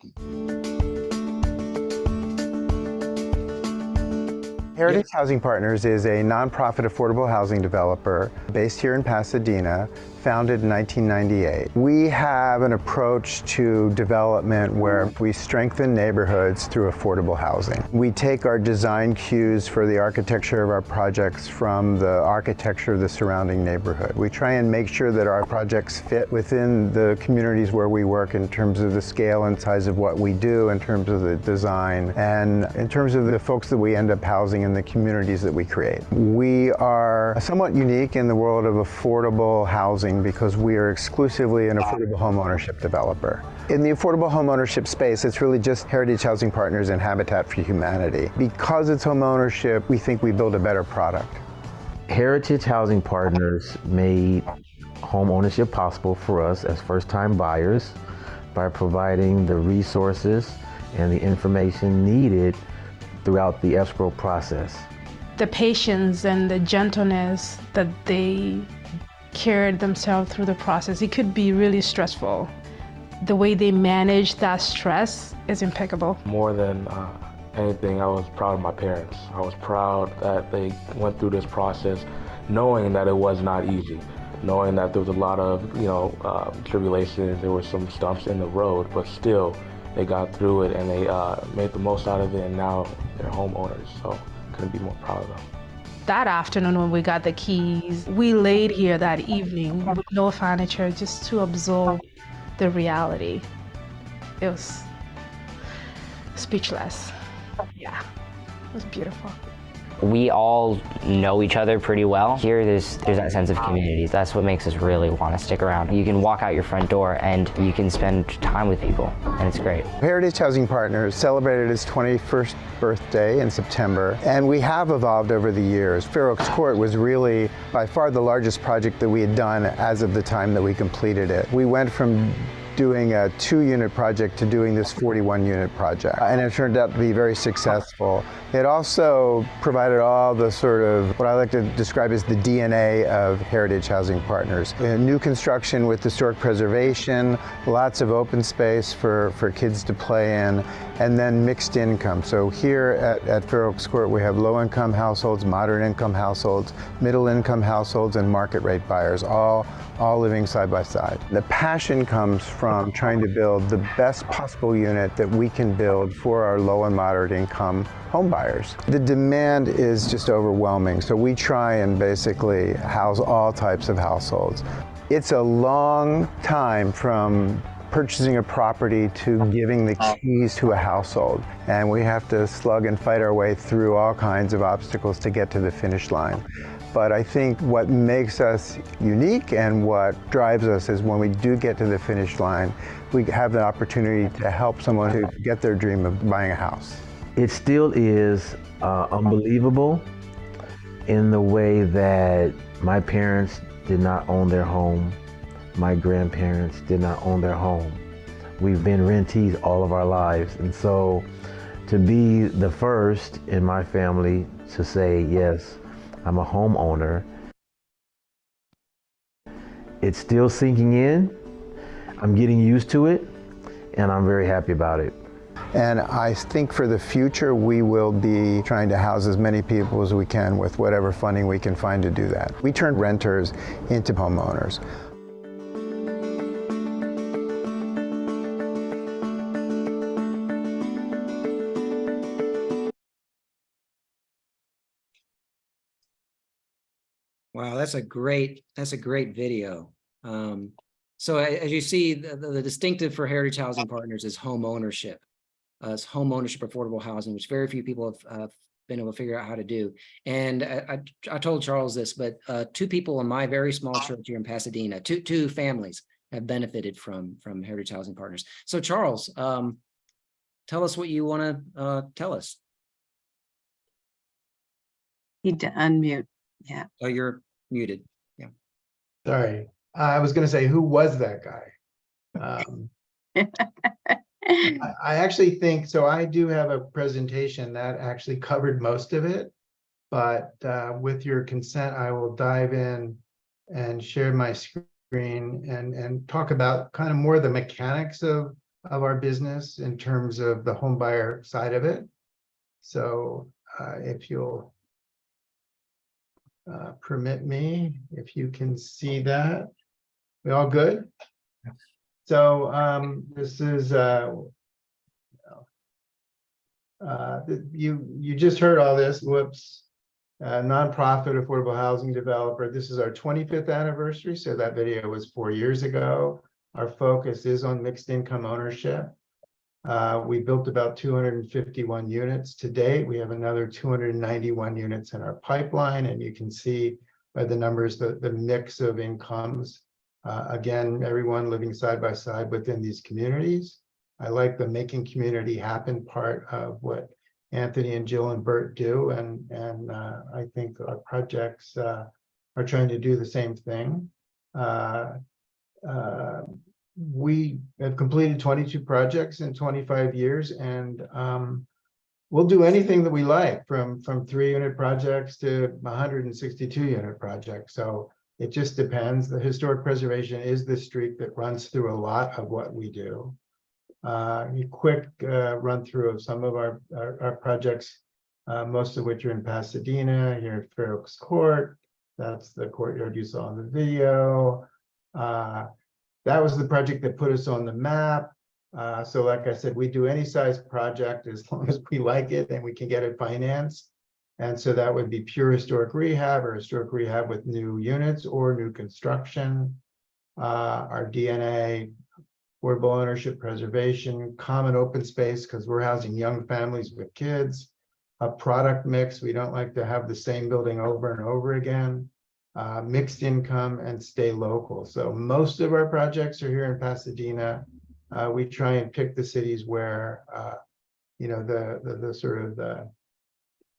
Heritage Housing Partners is a nonprofit affordable housing developer based here in Pasadena, founded in 1998. We have an approach to development where we strengthen neighborhoods through affordable housing. We take our design cues for the architecture of our projects from the architecture of the surrounding neighborhood. We try and make sure that our projects fit within the communities where we work in terms of the scale and size of what we do, in terms of the design, and in terms of the folks that we end up housing in the communities that we create. We are somewhat unique in the world of affordable housing because we are exclusively an affordable homeownership developer. In the affordable homeownership space, it's really just Heritage Housing Partners and Habitat for Humanity. Because it's homeownership, we think we build a better product. Heritage Housing Partners made home ownership possible for us as first-time buyers by providing the resources and the information needed throughout the escrow process. The patience and the gentleness that they carried themselves through the process, it could be really stressful. The way they manage that stress is impeccable. More than anything, I was proud of my parents. I was proud that they went through this process knowing that it was not easy, knowing that there was a lot of, tribulations, there were some stumps in the road, but still they got through it and they made the most out of it, and now they're homeowners, so couldn't be more proud of them. That afternoon when we got the keys, we laid here that evening with no furniture just to absorb the reality. It was speechless. Yeah, it was beautiful. We all know each other pretty well. Here, there's that sense of community. That's what makes us really want to stick around. You can walk out your front door and you can spend time with people, and it's great. Heritage Housing Partners celebrated its 21st birthday in September, and we have evolved over the years. Fair Oaks Court was really by far the largest project that we had done as of the time that we completed it. We went from doing a 2-unit project to doing this 41-unit project, and it turned out to be very successful. It also provided all the sort of what I like to describe as the DNA of Heritage Housing Partners. New construction with historic preservation, lots of open space for kids to play in, and then mixed income. So here at Fair Oaks Court, we have low-income households, moderate-income households, middle-income households, and market-rate buyers, all living side by side. The passion comes from trying to build the best possible unit that we can build for our low and moderate income home buyers. The demand is just overwhelming, so we try and basically house all types of households. It's a long time from purchasing a property to giving the keys to a household, and we have to slug and fight our way through all kinds of obstacles to get to the finish line. But I think what makes us unique and what drives us is when we do get to the finish line, we have the opportunity to help someone to get their dream of buying a house. It still is unbelievable in the way that my parents did not own their home. My grandparents did not own their home. We've been rentees all of our lives. And so to be the first in my family to say, yes, I'm a homeowner, it's still sinking in. I'm getting used to it, and I'm very happy about it. And I think for the future, we will be trying to house as many people as we can with whatever funding we can find to do that. We turn renters into homeowners. Wow, that's a great video. So as you see, the distinctive for Heritage Housing Partners is home ownership. It's home ownership, affordable housing, which very few people have been able to figure out how to do. And I told Charles this, but 2 people in my very small church here in Pasadena, two families have benefited from Heritage Housing Partners. So Charles, tell us what you want to tell us. Need to unmute. Yeah. Oh, you're muted. Yeah. Sorry. I was going to say, who was that guy? I actually think, so I do have a presentation that actually covered most of it, but with your consent, I will dive in and share my screen and talk about kind of more the mechanics of our business in terms of the home buyer side of it. So if you'll permit me, if you can see that. We all good? So this is you just heard all this. Whoops. Nonprofit affordable housing developer. This is our 25th anniversary. So that video was 4 years ago. Our focus is on mixed income ownership. We built about 251 units to date. We have another 291 units in our pipeline, and you can see by the numbers the mix of incomes. Again, everyone living side by side within these communities. I like the making community happen part of what Anthony and Jill and Bert do, and I think our projects are trying to do the same thing. We have completed 22 projects in 25 years, and we'll do anything that we like, from 3-unit projects to 162-unit projects. So it just depends. The historic preservation is the streak that runs through a lot of what we do. A quick run through of some of our projects, most of which are in Pasadena, here at Fair Oaks Court. That's the courtyard you saw in the video. That was the project that put us on the map. So like I said, we do any size project as long as we like it and we can get it financed. And so that would be pure historic rehab or historic rehab with new units or new construction. Our DNA, affordable ownership, preservation, common open space, because we're housing young families with kids. A product mix, we don't like to have the same building over and over again. Mixed income, and stay local. So most of our projects are here in Pasadena. We try and pick the cities where the sort of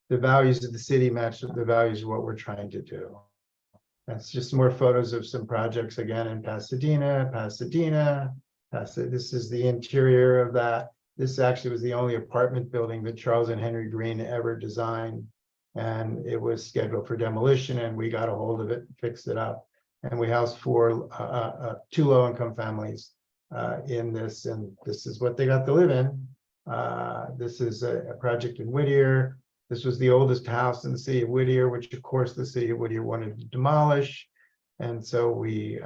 the values of the city match the values of what we're trying to do. That's just more photos of some projects again in Pasadena. This is the interior of that. This actually was the only apartment building that Charles and Henry Green ever designed. And it was scheduled for demolition, and we got a hold of it, fixed it up. And we housed 2 low-income families in this, and this is what they got to live in. This is a project in Whittier. This was the oldest house in the city of Whittier, which of course the city of Whittier wanted to demolish. And so we,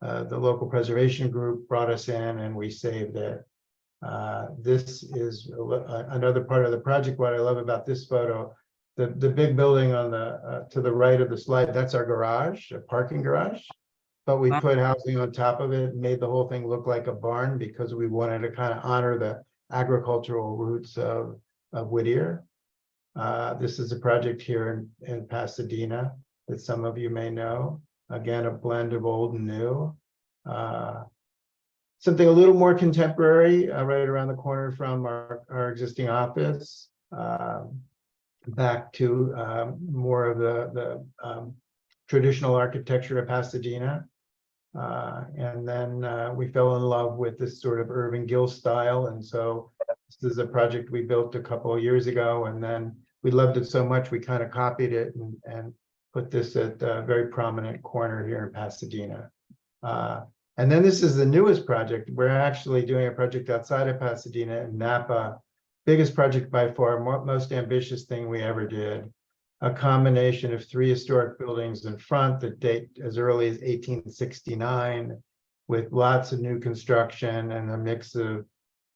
the local preservation group brought us in and we saved it. This is another part of the project. What I love about this photo, the big building on the to the right of the slide, that's our garage, a parking garage. But we put housing on top of it, made the whole thing look like a barn because we wanted to kind of honor the agricultural roots of Whittier. This is a project here in Pasadena that some of you may know. Again, a blend of old and new. Something a little more contemporary, right around the corner from our existing office. Back to more of the traditional architecture of Pasadena. And then we fell in love with this sort of Irving Gill style. And so this is a project we built a couple of years ago. And then we loved it so much, we kind of copied it and put this at a very prominent corner here in Pasadena. And then this is the newest project. We're actually doing a project outside of Pasadena in Napa. Biggest project by far, most ambitious thing we ever did. A combination of 3 historic buildings in front that date as early as 1869, with lots of new construction and a mix of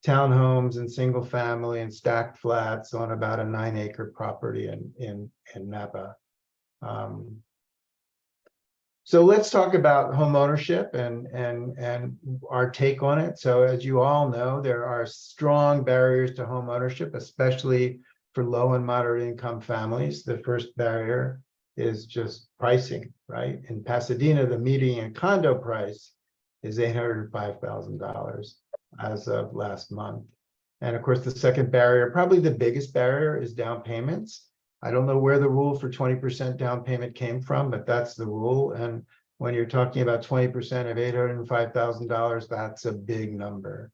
townhomes and single family and stacked flats on about a 9-acre property in Napa. So let's talk about home ownership and our take on it. So as you all know, there are strong barriers to home ownership, especially for low and moderate income families. The first barrier is just pricing, right? In Pasadena, the median condo price is $805,000 as of last month. And of course, the second barrier, probably the biggest barrier, is down payments. I don't know where the rule for 20% down payment came from, but that's the rule. And when you're talking about 20% of $805,000, that's a big number.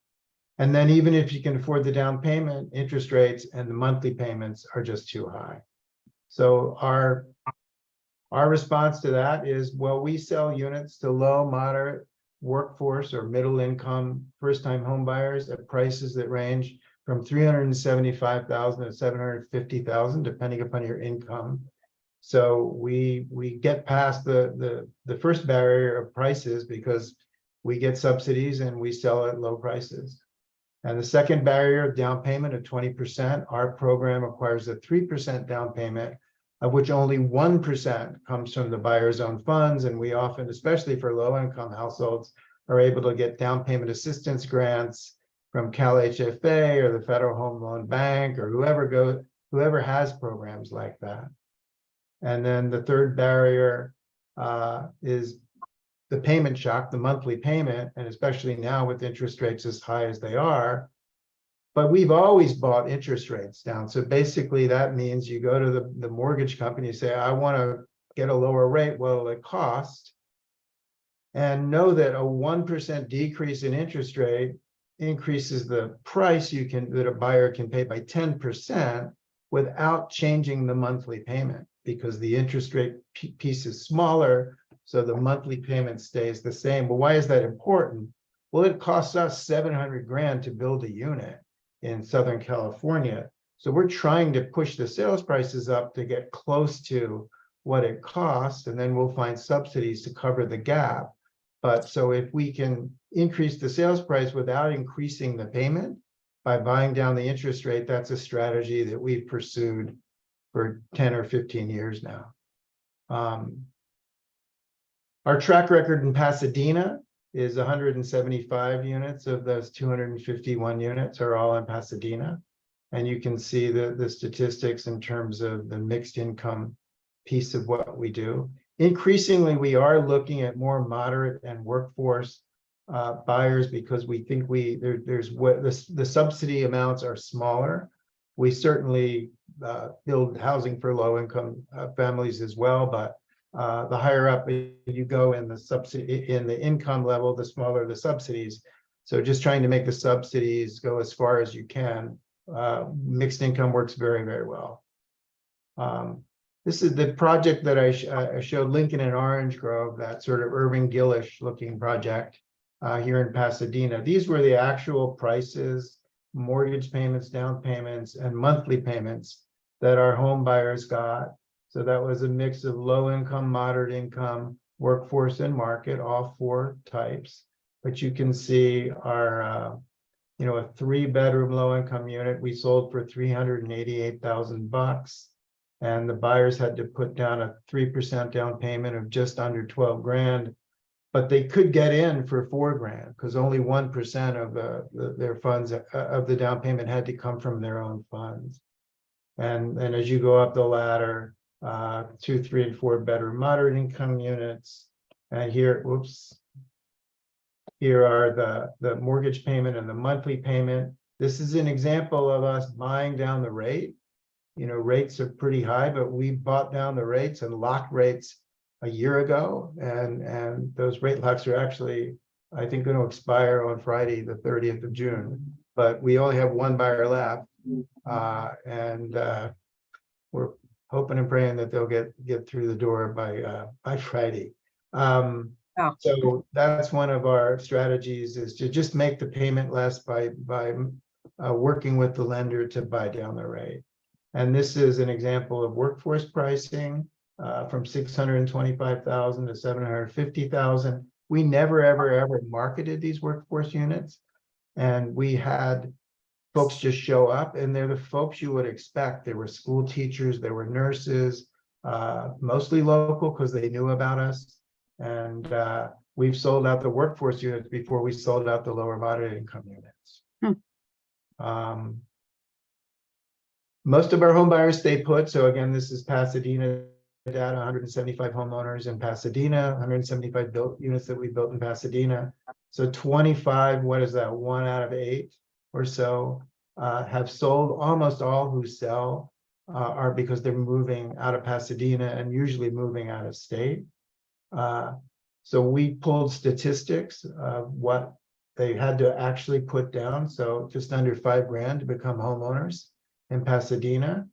And then even if you can afford the down payment, interest rates and the monthly payments are just too high. So our response to that is, well, we sell units to low, moderate workforce or middle income first-time home buyers at prices that range from $375,000 to $750,000, depending upon your income. So we get past the first barrier of prices because we get subsidies and we sell at low prices. And the second barrier of down payment of 20%, our program requires a 3% down payment, of which only 1% comes from the buyer's own funds. And we often, especially for low-income households, are able to get down payment assistance grants from Cal HFA or the Federal Home Loan Bank or whoever has programs like that. And then the third barrier is the payment shock, the monthly payment, and especially now with interest rates as high as they are. But we've always bought interest rates down. So basically that means you go to the mortgage company and say, I want to get a lower rate. What will it cost? And know that a 1% decrease in interest rate increases the price that a buyer can pay by 10% without changing the monthly payment, because the interest rate piece is smaller, so the monthly payment stays the same. But why is that important? Well, it costs us $700,000 to build a unit in Southern California. So we're trying to push the sales prices up to get close to what it costs, and then we'll find subsidies to cover the gap. But so if we can increase the sales price without increasing the payment by buying down the interest rate, that's a strategy that we've pursued for 10 or 15 years now. Our track record in Pasadena is 175 units of those 251 units are all in Pasadena. And you can see the statistics in terms of the mixed income piece of what we do. Increasingly, we are looking at more moderate and workforce buyers because we think the subsidy amounts are smaller. We certainly build housing for low income families as well, but the higher up you go in the income level, the smaller the subsidies. So just trying to make the subsidies go as far as you can. Mixed income works very, very well. This is the project that I showed, Lincoln and Orange Grove, that sort of Irving Gillish looking project here in Pasadena. These were the actual prices, mortgage payments, down payments, and monthly payments that our home buyers got. So that was a mix of low income, moderate income, workforce, and market, all four types. But you can see our, a 3-bedroom low income unit we sold for $388,000. And the buyers had to put down a 3% down payment of just under 12 grand, but they could get in for 4 grand because only 1% of their funds of the down payment had to come from their own funds. And as you go up the ladder, 2, 3, and 4 bedroom moderate income units, and here are the mortgage payment and the monthly payment. This is an example of us buying down the rate. Rates are pretty high, but we bought down the rates and locked rates a year ago. And those rate locks are actually, I think, going to expire on Friday, the 30th of June. But we only have one buyer left. And we're hoping and praying that they'll get through the door by Friday. So that's one of our strategies, is to just make the payment less by working with the lender to buy down the rate. And this is an example of workforce pricing from $625,000 to $750,000. We never, ever marketed these workforce units. And we had folks just show up, and they're the folks you would expect. There were school teachers, there were nurses, mostly local because they knew about us. And we've sold out the workforce units before we sold out the lower moderate income units. Most of our home buyers stay put. So again, this is Pasadena data, 175 homeowners in Pasadena, 175 built units that we built in Pasadena. So 25, what is that? 1 out of 8 or so have sold. Almost all who sell are because they're moving out of Pasadena and usually moving out of state. So we pulled statistics of what they had to actually put down. So just under $5,000 to become homeowners in Pasadena.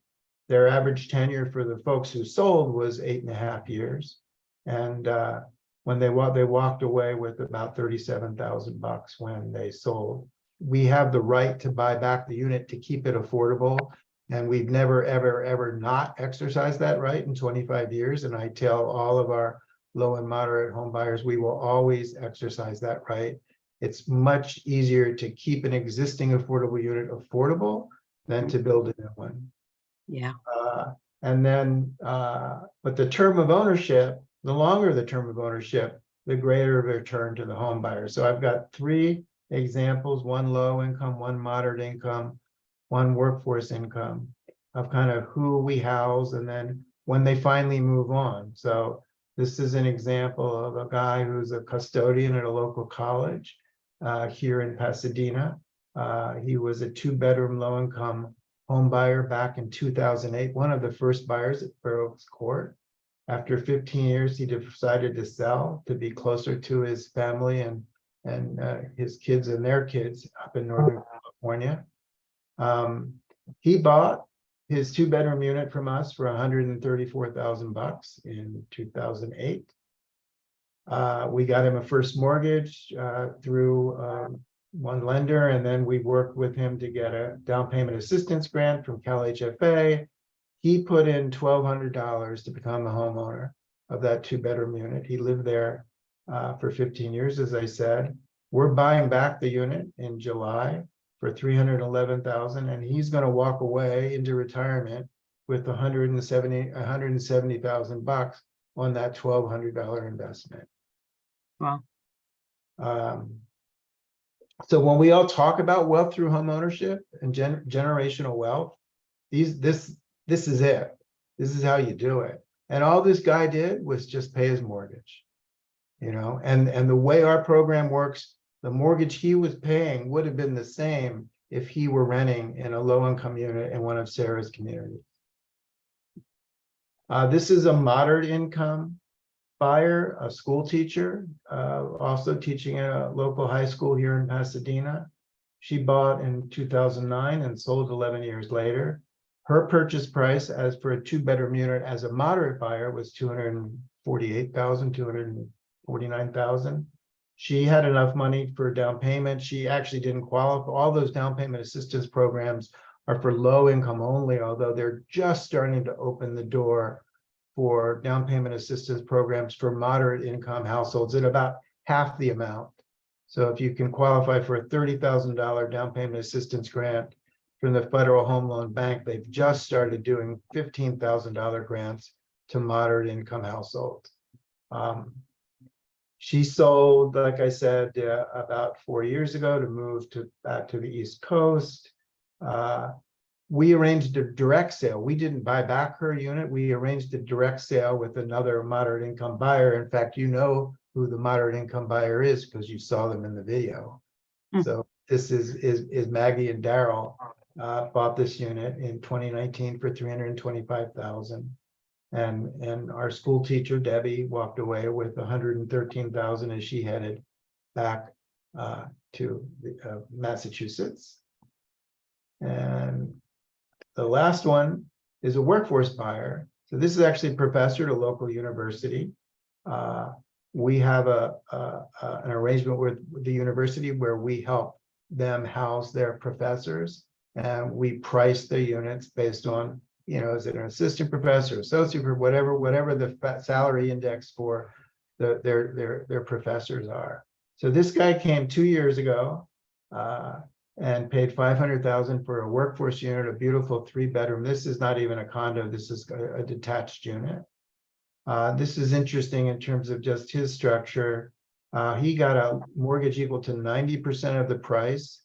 Their average tenure for the folks who sold was 8.5 years. And when they walked away with about $37,000 when they sold. We have the right to buy back the unit to keep it affordable. And we've never, ever, ever not exercised that right in 25 years. And I tell all of our low and moderate home buyers, we will always exercise that right. It's much easier to keep an existing affordable unit affordable than to build a new one. Yeah. And then, but the term of ownership, the longer the term of ownership, the greater the return to the home buyer. So I've got 3 examples, 1 low income, 1 moderate income, 1 workforce income of kind of who we house and then when they finally move on. So this is an example of a guy who's a custodian at a local college here in Pasadena. He was a 2-bedroom low-income home buyer back in 2008, one of the first buyers at Fair Oaks Court. After 15 years, he decided to sell to be closer to his family and his kids and their kids up in Northern California. He bought his 2-bedroom unit from us for $134,000 in 2008. We got him a first mortgage through one lender, and then we worked with him to get a down payment assistance grant from Cal HFA. He put in $1,200 to become a homeowner of that 2-bedroom unit. He lived there for 15 years, as I said. We're buying back the unit in July for $311,000, and he's going to walk away into retirement with $170,000 on that $1,200 investment. Wow. So when we all talk about wealth through home ownership and generational wealth, this is it. This is how you do it. And all this guy did was just pay his mortgage, and the way our program works, the mortgage he was paying would have been the same if he were renting in a low-income unit in one of Sarah's communities. This is a moderate income buyer, a school teacher, also teaching at a local high school here in Pasadena. She bought in 2009 and sold 11 years later. Her purchase price as for a 2-bedroom unit as a moderate buyer was $248,000, $249,000. She had enough money for down payment. She actually didn't qualify. All those down payment assistance programs are for low income only, although they're just starting to open the door for down payment assistance programs for moderate income households at about half the amount. So if you can qualify for a $30,000 down payment assistance grant from the Federal Home Loan Bank, they've just started doing $15,000 grants to moderate income households. She sold, like I said, about 4 years ago to move back to the East Coast. We arranged a direct sale. We didn't buy back her unit. We arranged a direct sale with another moderate income buyer. In fact, you know who the moderate income buyer is because you saw them in the video. So this is Maggie and Daryl bought this unit in 2019 for $325,000. And our school teacher, Debbie, walked away with $113,000 as she headed back to Massachusetts. And the last one is a workforce buyer. So this is actually a professor at a local university. We have an arrangement with the university where we help them house their professors, and we price the units based on, is it an assistant professor, associate, or whatever the salary index for their professors are. So this guy came 2 years ago and paid $500,000 for a workforce unit, a beautiful 3-bedroom. This is not even a condo. This is a detached unit. This is interesting in terms of just his structure. He got a mortgage equal to 90% of the price.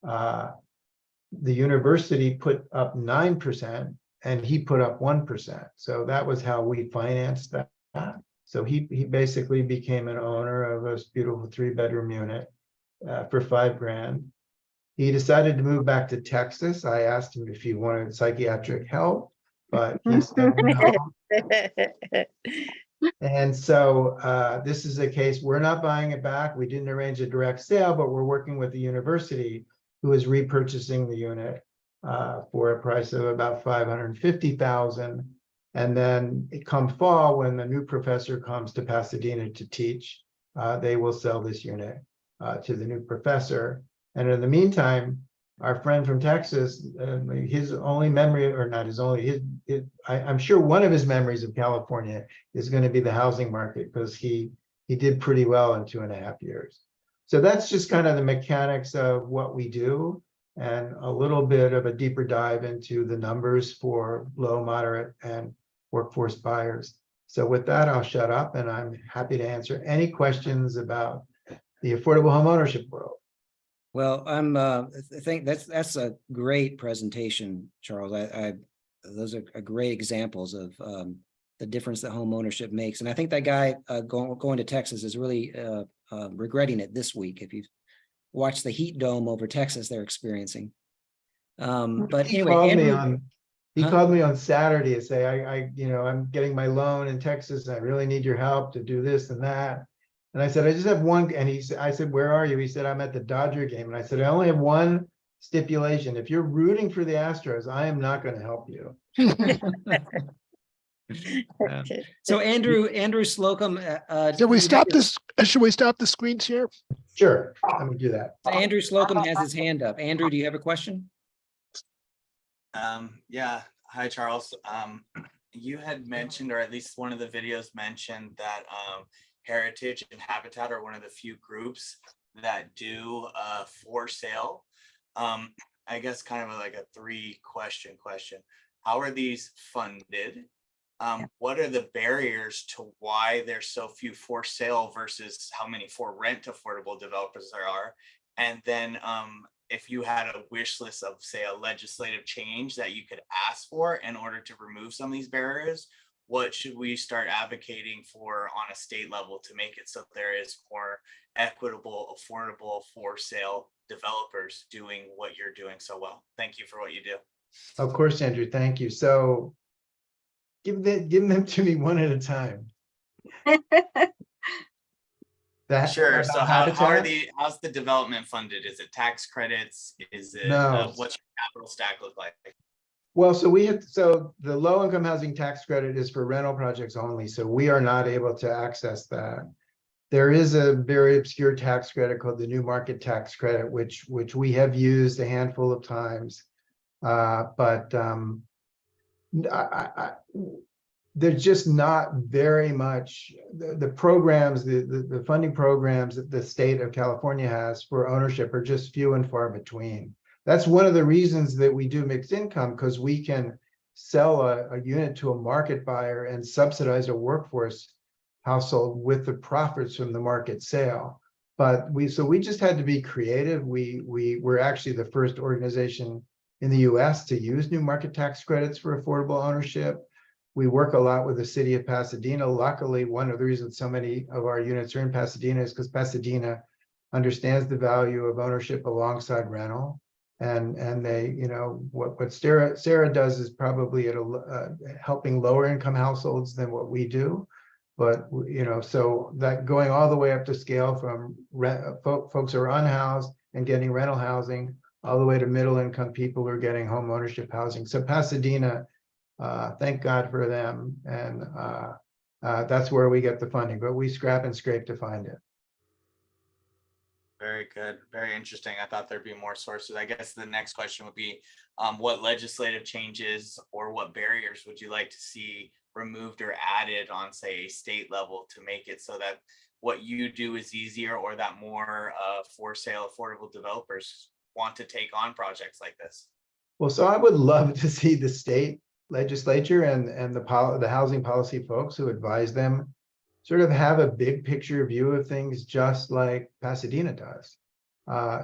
The university put up 9% and he put up 1%. So that was how we financed that. So he basically became an owner of a beautiful 3-bedroom unit for $5,000. He decided to move back to Texas. I asked him if he wanted psychiatric help, but he said no. And so this is a case, we're not buying it back. We didn't arrange a direct sale, but we're working with the university who is repurchasing the unit for a price of about $550,000. And then come fall, when the new professor comes to Pasadena to teach, they will sell this unit to the new professor. And in the meantime, our friend from Texas, his only memory, or not his only, I'm sure one of his memories of California is going to be the housing market, because he did pretty well in 2.5 years. So that's just kind of the mechanics of what we do, and a little bit of a deeper dive into the numbers for low, moderate, and workforce buyers. So with that, I'll shut up, and I'm happy to answer any questions about the affordable home ownership world. Well, I think that's a great presentation, Charles. Those are great examples of the difference that home ownership makes. And I think that guy going to Texas is really regretting it this week. If you've watched the heat dome over Texas they're experiencing. But He anyway, called Andrew, he called me on Saturday to say, I'm getting my loan in Texas. I really need your help to do this and that. And I said, I just have one. And I said, where are you? He said, I'm at the Dodger game. And I said, I only have one stipulation. If you're rooting for the Astros, I am not going to help you. So Andrew Slocum. Should we stop this? Should we stop the screen share? Sure, let me do that. Andrew Slocum has his hand up. Andrew, do you have a question? Yeah. Hi, Charles. You had mentioned, or at least one of the videos mentioned, that Heritage and Habitat are one of the few groups that do for sale. I guess kind of like a 3-question question. How are these funded? What are the barriers to why there's so few for sale versus how many for rent affordable developers there are? And then if you had a wish list of, say, a legislative change that you could ask for in order to remove some of these barriers, what should we start advocating for on a state level to make it so there is more equitable, affordable for sale developers doing what you're doing so well? Thank you for what you do. Of course, Andrew, thank you. So give them to me one at a time. Sure. So how's the development funded? Is it tax credits? Is it what's your capital stack look like? Well, so the low income housing tax credit is for rental projects only. So we are not able to access that. There is a very obscure tax credit called the new market tax credit, which we have used a handful of times. But there's just not very much. The programs, the funding programs that the state of California has for ownership are just few and far between. That's one of the reasons that we do mixed income, because we can sell a unit to a market buyer and subsidize a workforce household with the profits from the market sale. But we just had to be creative. We're actually the first organization in the US to use new market tax credits for affordable ownership. We work a lot with the city of Pasadena. Luckily, one of the reasons so many of our units are in Pasadena is because Pasadena understands the value of ownership alongside rental. And they, what Sarah does is probably helping lower income households than what we do. But, so that going all the way up to scale from folks who are unhoused and getting rental housing, all the way to middle income people who are getting home ownership housing. So Pasadena, thank God for them. And that's where we get the funding, but we scrap and scrape to find it. Very good. Very interesting. I thought there'd be more sources. I guess the next question would be, what legislative changes or what barriers would you like to see removed or added on, say, a state level to make it so that what you do is easier, or that more for sale affordable developers want to take on projects like this? Well, so I would love to see the state legislature and the housing policy folks who advise them sort of have a big picture view of things, just like Pasadena does.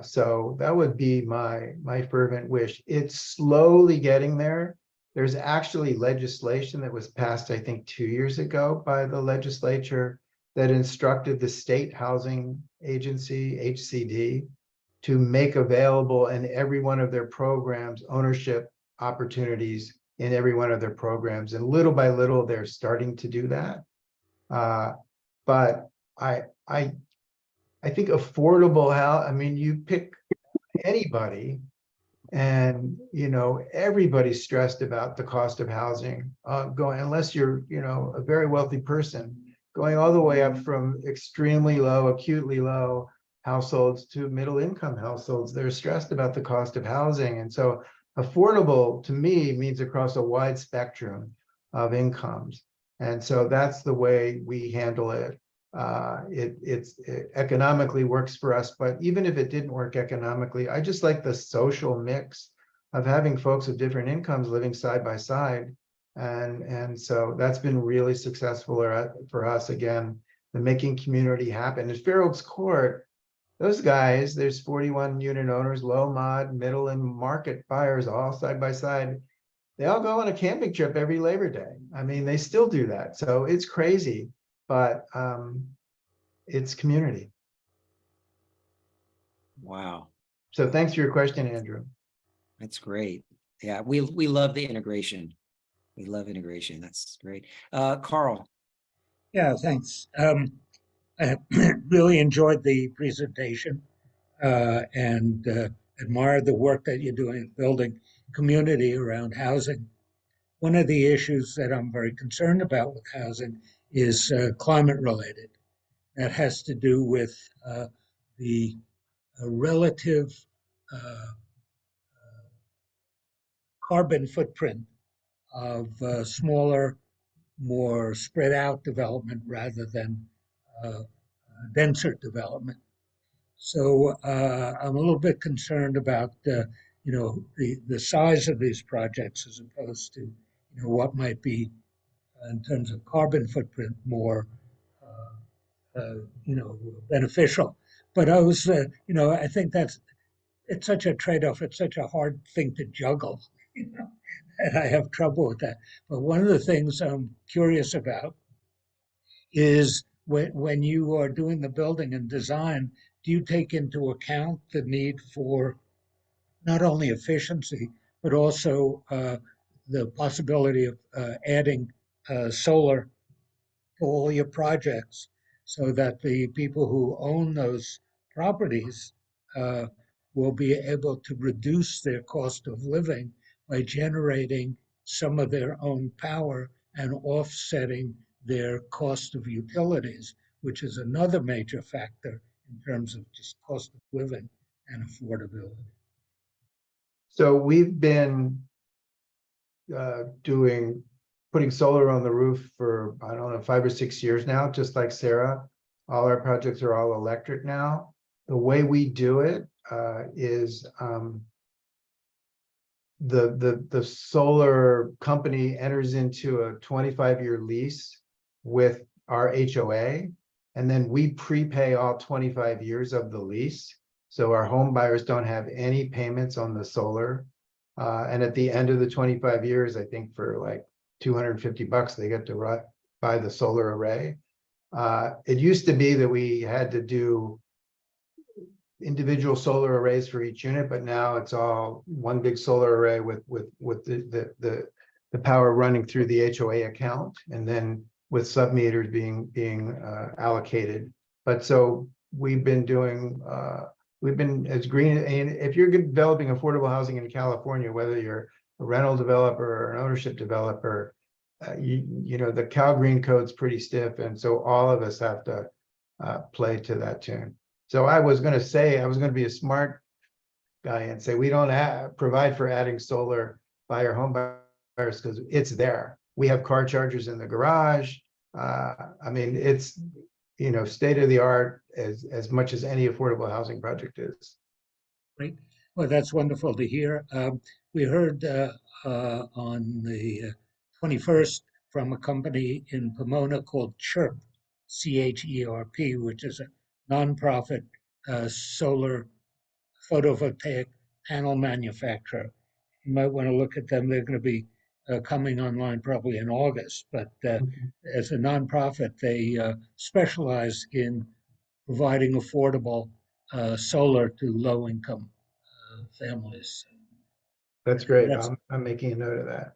So that would be my fervent wish. It's slowly getting there. There's actually legislation that was passed, I think, 2 years ago by the legislature that instructed the state housing agency, HCD, to make available in every one of their programs ownership opportunities in every one of their programs. And little by little, they're starting to do that. But I think affordable house, I mean, you pick anybody and, you know, everybody's stressed about the cost of housing, going, unless you're, you know, a very wealthy person, going all the way up from extremely low, acutely low households to middle income households. They're stressed about the cost of housing. And so affordable to me means across a wide spectrum of incomes. And so that's the way we handle it. It economically works for us, but even if it didn't work economically, I just like the social mix of having folks of different incomes living side by side. And so that's been really successful for us, again, the making community happen. At Fair Oaks Court, those guys, there's 41 unit owners, low mod, middle and market buyers, all side by side. They all go on a camping trip every Labor Day. I mean, they still do that. So it's crazy, but it's community. Wow. So thanks for your question, Andrew. That's great. Yeah, we love the integration. We love integration. That's great. Carl. Yeah, thanks. I really enjoyed the presentation and admire the work that you're doing building community around housing. One of the issues that I'm very concerned about with housing is climate related. That has to do with the relative carbon footprint of smaller, more spread out development rather than denser development. So I'm a little bit concerned about you know, the size of these projects as opposed to, you know, what might be in terms of carbon footprint more you know, beneficial. But I was you know, I think it's such a trade-off. It's such a hard thing to juggle, you know, and I have trouble with that. But one of the things I'm curious about is when you are doing the building and design, do you take into account the need for not only efficiency, but also the possibility of adding solar to all your projects so that the people who own those properties will be able to reduce their cost of living by generating some of their own power and offsetting their cost of utilities, which is another major factor in terms of just cost of living and affordability. So we've been putting solar on the roof for, I don't know, 5 or 6 years now, just like Sarah. All our projects are all electric now. The way we do it is the solar company enters into a 25-year lease with our HOA, and then we prepay all 25 years of the lease. So our home buyers don't have any payments on the solar. And at the end of the 25 years, I think for like $250, they get to buy the solar array. It used to be that we had to do individual solar arrays for each unit, but now it's all one big solar array with the power running through the HOA account, and then with sub-meters being allocated. But so we've been as green, and if you're developing affordable housing in California, whether you're a rental developer or an ownership developer, you know, the Cal Green Code's pretty stiff, and so all of us have to play to that tune. So I was going to be a smart guy and say we don't provide for adding solar by our home buyers because it's there. We have car chargers in the garage. I mean, it's, you know, state of the art as much as any affordable housing project is. Great. Well, that's wonderful to hear. We heard on the 21st from a company in Pomona called CHERP, CHERP, which is a nonprofit solar photovoltaic panel manufacturer. You might want to look at them. They're going to be coming online probably in August, but as a nonprofit, they specialize in providing affordable solar to low-income families. That's great. That's I'm making a note of that.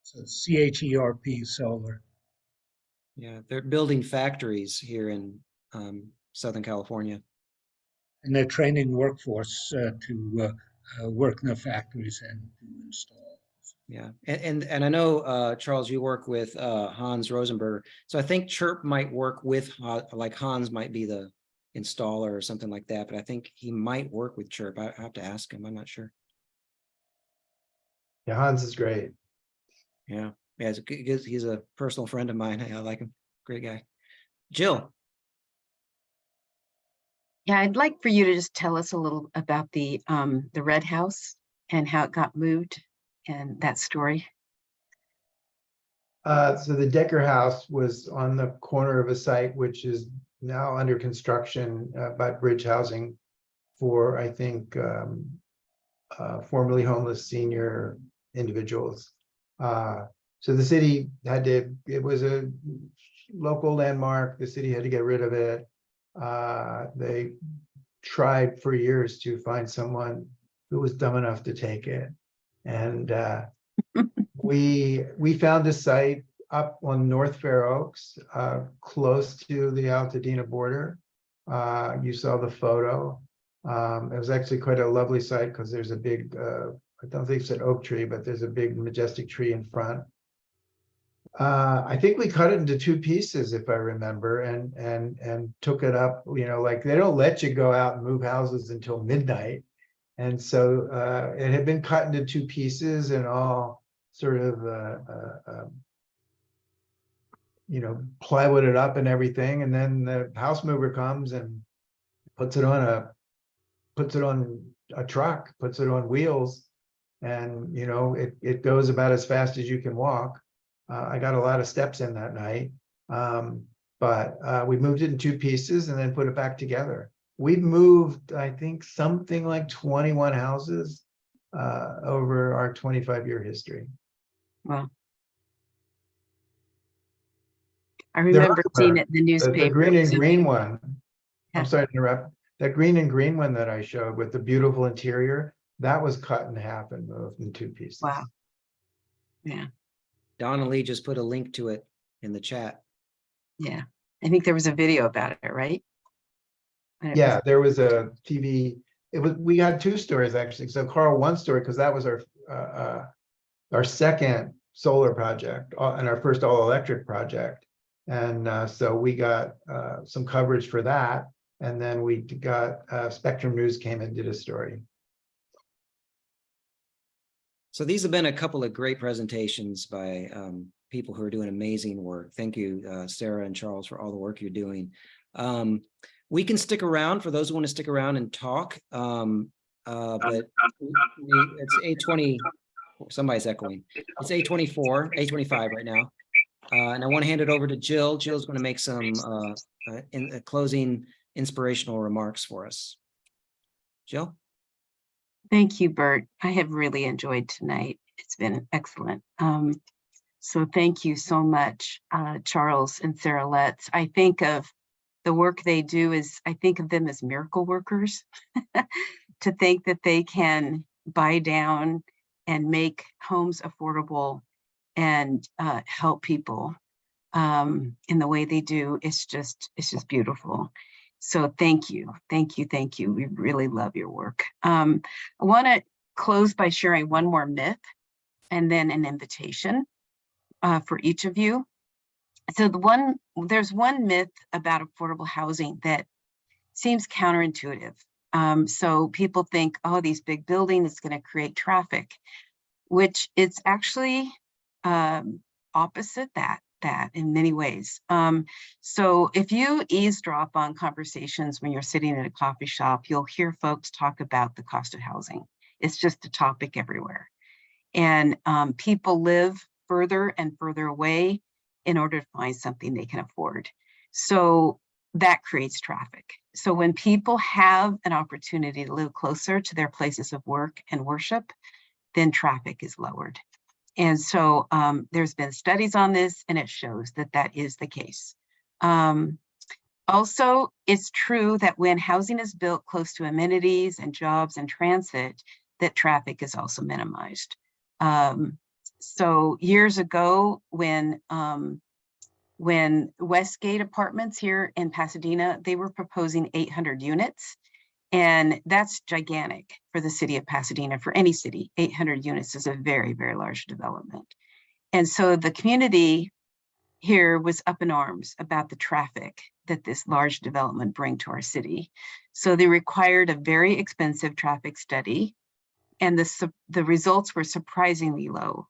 so CHERP Solar. Yeah, they're building factories here in Southern California. And they're training workforce to work in the factories and to install. Yeah, and I know Charles, you work with Hans Rosenberger, so I think Chirp might work with like Hans might be the installer or something like that, but I think he might work with Chirp. I have to ask him. I'm not sure. Yeah, Hans is great. Yeah, he's a personal friend of mine. I like him. Great guy. Jill. Yeah, I'd like for you to just tell us a little about the Red House and how it got moved and that story. So the Decker House was on the corner of a site which is now under construction by Bridge Housing for, I think, formerly homeless senior individuals. So the city had to, it was a local landmark. The city had to get rid of it. They tried for years to find someone who was dumb enough to take it. And we found a site up on North Fair Oaks, close to the Altadena border. You saw the photo. It was actually quite a lovely site because there's a big, I don't think it's an oak tree, but there's a big majestic tree in front. I think we cut it into two pieces, if I remember, and took it up, you know, like they don't let you go out and move houses until midnight. And so it had been cut into two pieces and all sort of, you know, plywooded up and everything. And then the house mover comes and puts it on a truck, puts it on wheels. And, you know, it goes about as fast as you can walk. I got a lot of steps in that night, but we moved it in two pieces and then put it back together. We've moved, I think, something like 21 houses over our 25-year history. Wow. I remember seeing it in the newspaper. The green and green one. Yeah. I'm sorry to interrupt. That green and green one that I showed with the beautiful interior, that was cut in half and moved in two pieces. Wow. Yeah. Donna Lee just put a link to it in the chat. Yeah. I think there was a video about it, right? Yeah, there was a TV. We had two stories actually. So Carl, one story, because that was our second solar project and our first all electric project. And so we got some coverage for that. And then we got Spectrum News came and did a story. So these have been a couple of great presentations by people who are doing amazing work. Thank you, Sarah and Charles, for all the work you're doing. We can stick around for those who want to stick around and talk, but it's 8:20. Somebody's echoing. It's 8:24, 8:25 right now. And I want to hand it over to Jill. Jill's going to make some closing inspirational remarks for us. Jill? Thank you, Bert. I have really enjoyed tonight. It's been excellent. So thank you so much, Charles and Sarah Letts. I think of the work they do I think of them as miracle workers. To think that they can buy down and make homes affordable and help people in the way they do. It's just beautiful. So thank you. We really love your work. I want to close by sharing one more myth and then an invitation for each of you. So there's one myth about affordable housing that seems counterintuitive. So people think, oh, these big buildings is going to create traffic, which it's actually opposite that. that in many ways. So if you eavesdrop on conversations when you're sitting in a coffee shop, you'll hear folks talk about the cost of housing. It's just a topic everywhere. And people live further and further away in order to find something they can afford. So that creates traffic. So when people have an opportunity to live closer to their places of work and worship, then traffic is lowered. And so there's been studies on this, and it shows that that is the case. Also, it's true that when housing is built close to amenities and jobs and transit, that traffic is also minimized. So years ago, when Westgate Apartments here in Pasadena, they were proposing 800 units. And that's gigantic for the city of Pasadena, for any city. 800 units is a very, very large development. And so the community here was up in arms about the traffic that this large development bring to our city. So they required a very expensive traffic study, and the results were surprisingly low.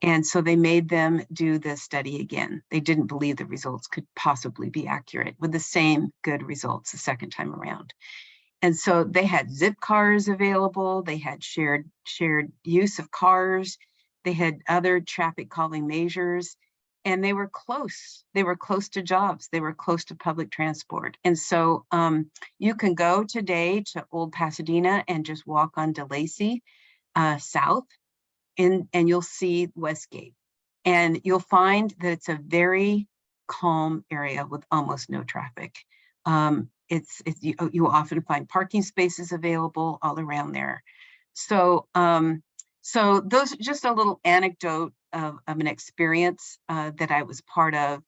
And so they made them do the study again. They didn't believe the results could possibly be accurate with the same good results the second time around. And so they had zip cars available. They had shared use of cars. They had other traffic calming measures, and they were close. They were close to jobs. They were close to public transport. And so you can go today to Old Pasadena and just walk on DeLacy south, and you'll see Westgate. And you'll find that it's a very calm area with almost no traffic. You often find parking spaces available all around there. So so those just a little anecdote of an experience that I was part of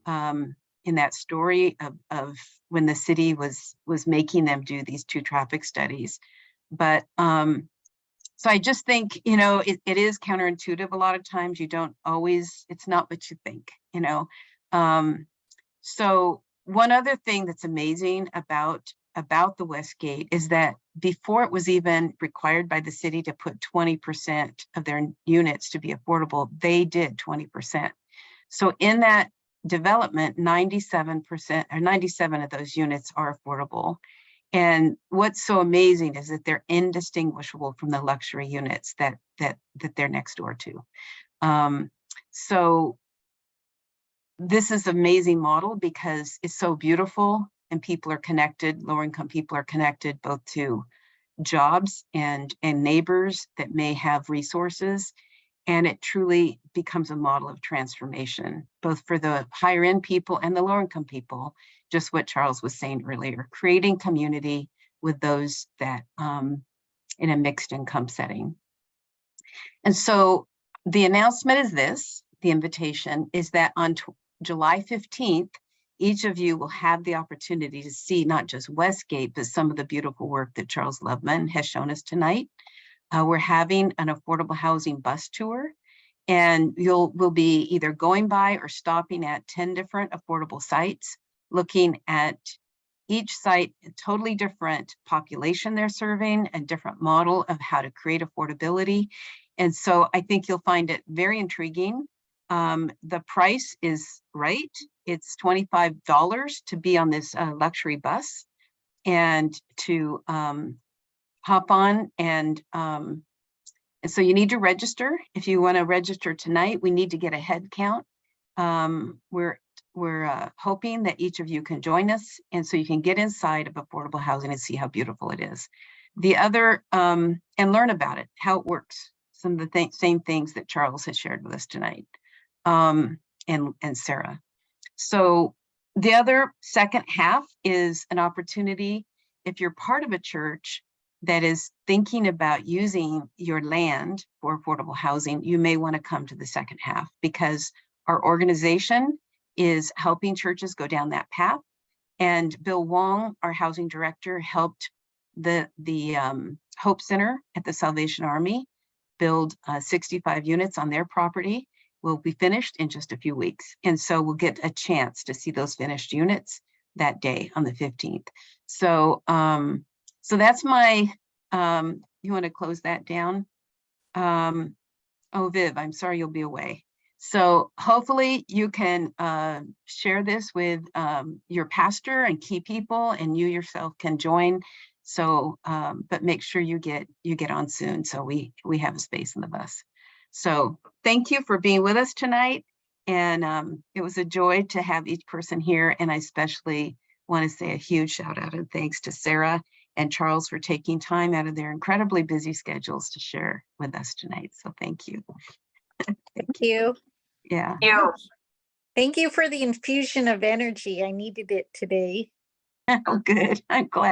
in that story of when the city was making them do these 2 traffic studies. But so I just think, you know, it is counterintuitive. A lot of times you don't always, it's not what you think, you know. So one other thing that's amazing about the Westgate is that before it was even required by the city to put 20% of their units to be affordable, they did 20%. So in that development, 97% or 97 of those units are affordable. And what's so amazing is that they're indistinguishable from the luxury units that they're next door to. So this is an amazing model because it's so beautiful and people are connected, lower income people are connected both to jobs and neighbors that may have resources. And it truly becomes a model of transformation, both for the higher end people and the lower income people, just what Charles was saying earlier, creating community with those that in a mixed income setting. And so the announcement is this, the invitation is that on July 15th, each of you will have the opportunity to see not just Westgate, but some of the beautiful work that Charles Loveman has shown us tonight. We're having an affordable housing bus tour, and we'll be either going by or stopping at 10 different affordable sites, looking at each site, a totally different population they're serving, a different model of how to create affordability. And so I think you'll find it very intriguing. The price is right. It's $25 to be on this luxury bus and to hop on. And so you need to register. If you want to register tonight, we need to get a head count. We're hoping that each of you can join us, and so you can get inside of affordable housing and see how beautiful it is. The other, and learn about it, how it works. Some of the same things that Charles has shared with us tonight, and Sarah. So the other second half is an opportunity, if you're part of a church that is thinking about using your land for affordable housing, you may want to come to the second half, because our organization is helping churches go down that path. And Bill Wong, our housing director, helped the Hope Center at the Salvation Army build 65 units on their property. Will be finished in just a few weeks. And so we'll get a chance to see those finished units that day on the 15th. So, so that's my, you want to close that down? Oh, Viv, I'm sorry you'll be away. So hopefully you can share this with your pastor and key people, and you yourself can join. So, but make sure you get on soon so we have a space in the bus. So thank you for being with us tonight. And it was a joy to have each person here. And I especially want to say a huge shout out and thanks to Sarah and Charles for taking time out of their incredibly busy schedules to share with us tonight. So thank you. Thank you. Yeah. Thank you for the infusion of energy. I needed it today. Oh, good. I'm glad.